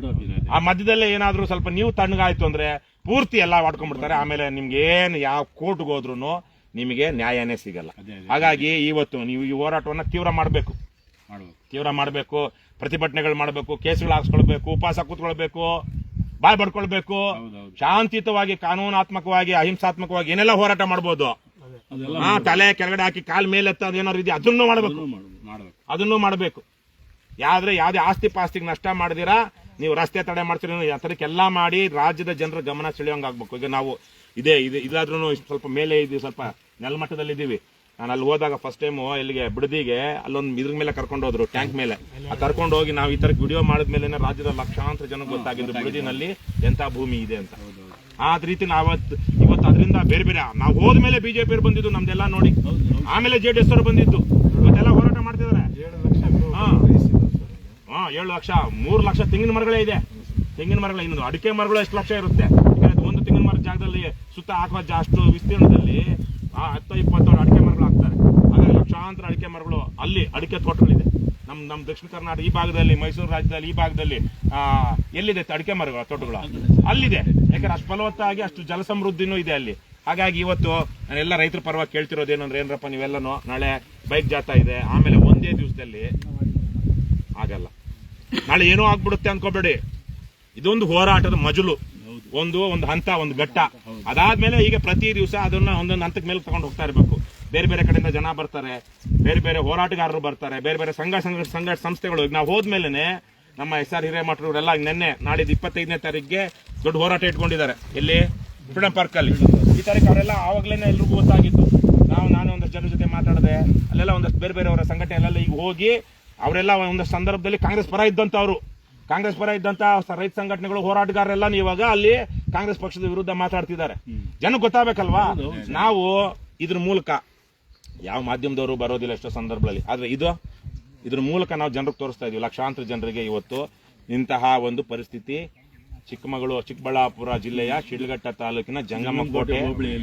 ಆ ಮಧ್ಯದಲ್ಲೇ ಏನಾದ್ರೂ ಸ್ವಲ್ಪ ನೀವು ತಣ್ಣಗಾಯ್ತು ಅಂದ್ರೆ ಪೂರ್ತಿ ಎಲ್ಲ ಮಾಡ್ಕೊಂಡ್ಬಿಡ್ತಾರೆ. ಆಮೇಲೆ ನಿಮ್ಗೆ ಏನ್ ಯಾವ ಕೋರ್ಟ್ಗೆ ಹೋದ್ರು ನಿಮಗೆ ನ್ಯಾಯನೇ ಸಿಗಲ್ಲ. ಹಾಗಾಗಿ ಇವತ್ತು ನೀವು ಈ ಹೋರಾಟವನ್ನ ತೀವ್ರ ಮಾಡಬೇಕು, ಪ್ರತಿಭಟನೆಗಳು ಮಾಡಬೇಕು, ಕೇಸುಗಳು ಹಾಕ್ಸ್ಕೊಳ್ಬೇಕು, ಉಪವಾಸ ಕೂತ್ಕೊಳ್ಬೇಕು, ಬಾಯ್ ಬಡ್ಕೊಳ್ಬೇಕು, ಶಾಂತಿಯುತವಾಗಿ ಕಾನೂನಾತ್ಮಕವಾಗಿ ಅಹಿಂಸಾತ್ಮಕವಾಗಿ ಏನೆಲ್ಲ ಹೋರಾಟ ಮಾಡಬಹುದು. ತಲೆ ಕೆಳಗಡೆ ಹಾಕಿ ಕಾಲ್ ಮೇಲೆ ಏನಾದ್ರು ಇದೆ ಅದನ್ನು ಮಾಡಬೇಕು. ಯಾವ್ದೇ ಆಸ್ತಿ ಪಾಸ್ತಿಗೆ ನಷ್ಟ ಮಾಡಿದಿರಾ, ನೀವು ರಸ್ತೆ ತಡೆ ಮಾಡ್ತೀರಿ, ಅದಕ್ಕೆಲ್ಲ ಮಾಡಿ ರಾಜ್ಯದ ಜನರ ಗಮನ ಸೆಳೆಯೋಂಗ್ ಆಗ್ಬೇಕು. ಈಗ ನಾವು ಇದಾದ್ರೂ ಸ್ವಲ್ಪ ಮೇಲೆ ಇದೀವಿ, ಸ್ವಲ್ಪ ನೆಲಮಟ್ಟದಲ್ಲಿ ಇದೀವಿ. ನಾನು ಅಲ್ಲಿ ಹೋದಾಗ ಫಸ್ಟ್ ಟೈಮ್ ಇಲ್ಲಿಗೆ ಬಿಡದಿಗೆ ಅಲ್ಲೊಂದು ಇದ್ರ ಮೇಲೆ ಕರ್ಕೊಂಡು ಹೋದ್ರು, ಟ್ಯಾಂಕ್ ಮೇಲೆ ಕರ್ಕೊಂಡು ಹೋಗಿ ನಾವು ಈ ತರ ವಿಡಿಯೋ ಮಾಡಿದ್ಮೇಲೆ ರಾಜ್ಯದ ಲಕ್ಷಾಂತರ ಜನ ಗೊತ್ತಾಗಿದ್ದು ಬಿಡದಿನಲ್ಲಿ ಎಂತ ಭೂಮಿ ಇದೆ ಅಂತ. ಆ ರೀತಿ ಇವತ್ತು ಅದರಿಂದ ಬೇರೆ ಬೇರೆ ನಾವು ಹೋದ್ಮೇಲೆ ಬಿಜೆಪಿ ಅವ್ರು ಬಂದಿದ್ದು ನಮ್ದೆಲ್ಲ ನೋಡಿ, ಆಮೇಲೆ JDS ಅವರು ಬಂದಿದ್ದು, ಇವತ್ತೆಲ್ಲ ಹೋರಾಟ ಮಾಡ್ತಿದ್ದಾರೆ. 7 ಲಕ್ಷ 3 ಲಕ್ಷ ತೆಂಗಿನ ಮರಗಳೇ ಇದೆ. ತೆಂಗಿನ ಮರಗಳ ಇನ್ನೊಂದು ಅಡಿಕೆ ಮರಗಳು ಎಷ್ಟು ಲಕ್ಷ ಇರುತ್ತೆ. ಒಂದು ತೆಂಗಿನ ಮರದ ಜಾಗದಲ್ಲಿ ಸುತ್ತ ಹಾಕುವ ಅಷ್ಟು ವಿಸ್ತೀರ್ಣದಲ್ಲಿ 10-20 ಅಡಿಕೆ ಮರಗಳು ಹಾಕ್ತಾರೆ. ಹಾಗಾಗಿ ಲಕ್ಷಾಂತರ ಅಡಿಕೆ ಮರಗಳು ಅಲ್ಲಿ ಅಡಿಕೆ ತೋಟಗಳಿದೆ. ನಮ್ಮ ದಕ್ಷಿಣ ಕರ್ನಾಟಕ ಈ ಭಾಗದಲ್ಲಿ, ಮೈಸೂರು ರಾಜ್ಯದಲ್ಲಿ ಈ ಭಾಗದಲ್ಲಿ ಎಲ್ಲಿದೆ ಅಡಿಕೆ ಮರಗಳ ತೋಟಗಳು ಅಲ್ಲಿದೆ. ಯಾಕಂದ್ರೆ ಅಷ್ಟು ಫಲವತ್ತಾಗಿ ಅಷ್ಟು ಜಲ ಸಮೃದ್ಧಿನೂ ಇದೆ ಅಲ್ಲಿ. ಹಾಗಾಗಿ ಇವತ್ತು ನಾನೆಲ್ಲ ರೈತರ ಪರವಾಗಿ ಕೇಳ್ತಿರೋದೇನಂದ್ರೆ, ಏನರಪ್ಪ ನೀವೆಲ್ಲನೂ ನಾಳೆ ಬೈಕ್ ಜಾಥಾ ಇದೆ, ಆಮೇಲೆ ಒಂದೇ ದಿವಸದಲ್ಲಿ ಆಗಲ್ಲ, ನಾಳೆ ಏನೋ ಆಗ್ಬಿಡುತ್ತೆ ಅನ್ಕೋಬೇಡಿ. ಇದೊಂದು ಹೋರಾಟದ ಮಜಲು, ಒಂದು ಹಂತ, ಒಂದು ಘಟ್ಟ. ಅದಾದ್ಮೇಲೆ ಈಗ ಪ್ರತಿ ದಿವಸ ಅದನ್ನ ಒಂದೊಂದು ಹಂತಕ್ಕೆ ಮೇಲೆ ತಗೊಂಡು ಹೋಗ್ತಾ ಇರಬೇಕು. ಬೇರೆ ಬೇರೆ ಕಡೆಯಿಂದ ಜನ ಬರ್ತಾರೆ, ಬೇರೆ ಬೇರೆ ಹೋರಾಟಗಾರರು ಬರ್ತಾರೆ, ಬೇರೆ ಬೇರೆ ಸಂಘ ಸಂಸ್ಥೆಗಳು. ನಾವು ಹೋದ್ಮೇಲೆ ನಮ್ಮ SR ಹಿರೇಮಠರವರೆಲ್ಲ ನಾಳಿದ್ದು 25ನೇ ತಾರೀಕಿಗೆ ದೊಡ್ಡ ಹೋರಾಟ ಇಟ್ಕೊಂಡಿದ್ದಾರೆ. ಎಲ್ಲಿ? ಫ್ರೀಡಂ ಪಾರ್ಕ್ ಅಲ್ಲಿ. ಈ ತಾರೀಕು ಅವರೆಲ್ಲ ಆವಾಗಲೇ ಎಲ್ರಿಗೂ ಗೊತ್ತಾಗಿತ್ತು. ನಾನು ಒಂದಷ್ಟು ಜನರ ಜೊತೆ ಮಾತಾಡಿದೆ. ಅಲ್ಲೆಲ್ಲ ಒಂದಷ್ಟು ಬೇರೆ ಬೇರೆಯವರ ಸಂಘಟನೆ ಎಲ್ಲ ಈಗ ಹೋಗಿ ಅವರೆಲ್ಲ ಒಂದಷ್ಟು ಸಂದರ್ಭದಲ್ಲಿ ಕಾಂಗ್ರೆಸ್ ಪರ ಇದ್ದಂತ ರೈತ ಸಂಘಟನೆಗಳು, ಹೋರಾಟಗಾರರೆಲ್ಲ ಇವಾಗ ಅಲ್ಲಿ ಕಾಂಗ್ರೆಸ್ ಪಕ್ಷದ ವಿರುದ್ಧ ಮಾತಾಡ್ತಿದ್ದಾರೆ. ಜನಕ್ಕೆ ಗೊತ್ತಾಗಬೇಕಲ್ವಾ? ನಾವು ಇದ್ರ ಮೂಲಕ, ಯಾವ ಮಾಧ್ಯಮದವರು ಬರೋದಿಲ್ಲ ಎಷ್ಟೋ ಸಂದರ್ಭದಲ್ಲಿ, ಆದ್ರೆ ಇದ್ರ ಮೂಲಕ ನಾವು ಜನರಿಗೆ ತೋರಿಸ್ತಾ ಇದೀವಿ. ಲಕ್ಷಾಂತರ ಜನರಿಗೆ ಇವತ್ತು ಇಂತಹ ಒಂದು ಪರಿಸ್ಥಿತಿ ಚಿಕ್ಕಬಳ್ಳಾಪುರ ಜಿಲ್ಲೆಯ ಶಿಡ್ಲಘಟ್ಟ ತಾಲೂಕಿನ ಜಂಗಮಕೋಟೆ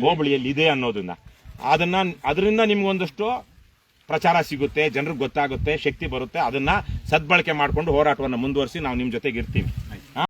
ಹೋಬಳಿಯಲ್ಲಿ ಇದೆ ಅನ್ನೋದನ್ನ, ಅದರಿಂದ ನಿಮ್ಗೊಂದಷ್ಟು ಪ್ರಚಾರ ಸಿಗುತ್ತೆ, ಜನರಿಗೆ ಗೊತ್ತಾಗುತ್ತೆ, ಶಕ್ತಿ ಬರುತ್ತೆ. ಅದನ್ನ ಸದ್ಬಳಕೆ ಮಾಡಿಕೊಂಡು ಹೋರಾಟವನ್ನು ಮುಂದುವರಿಸಿ ನಾವು ನಿಮ್ ಜೊತೆಗೆ ಇರ್ತೀವಿ.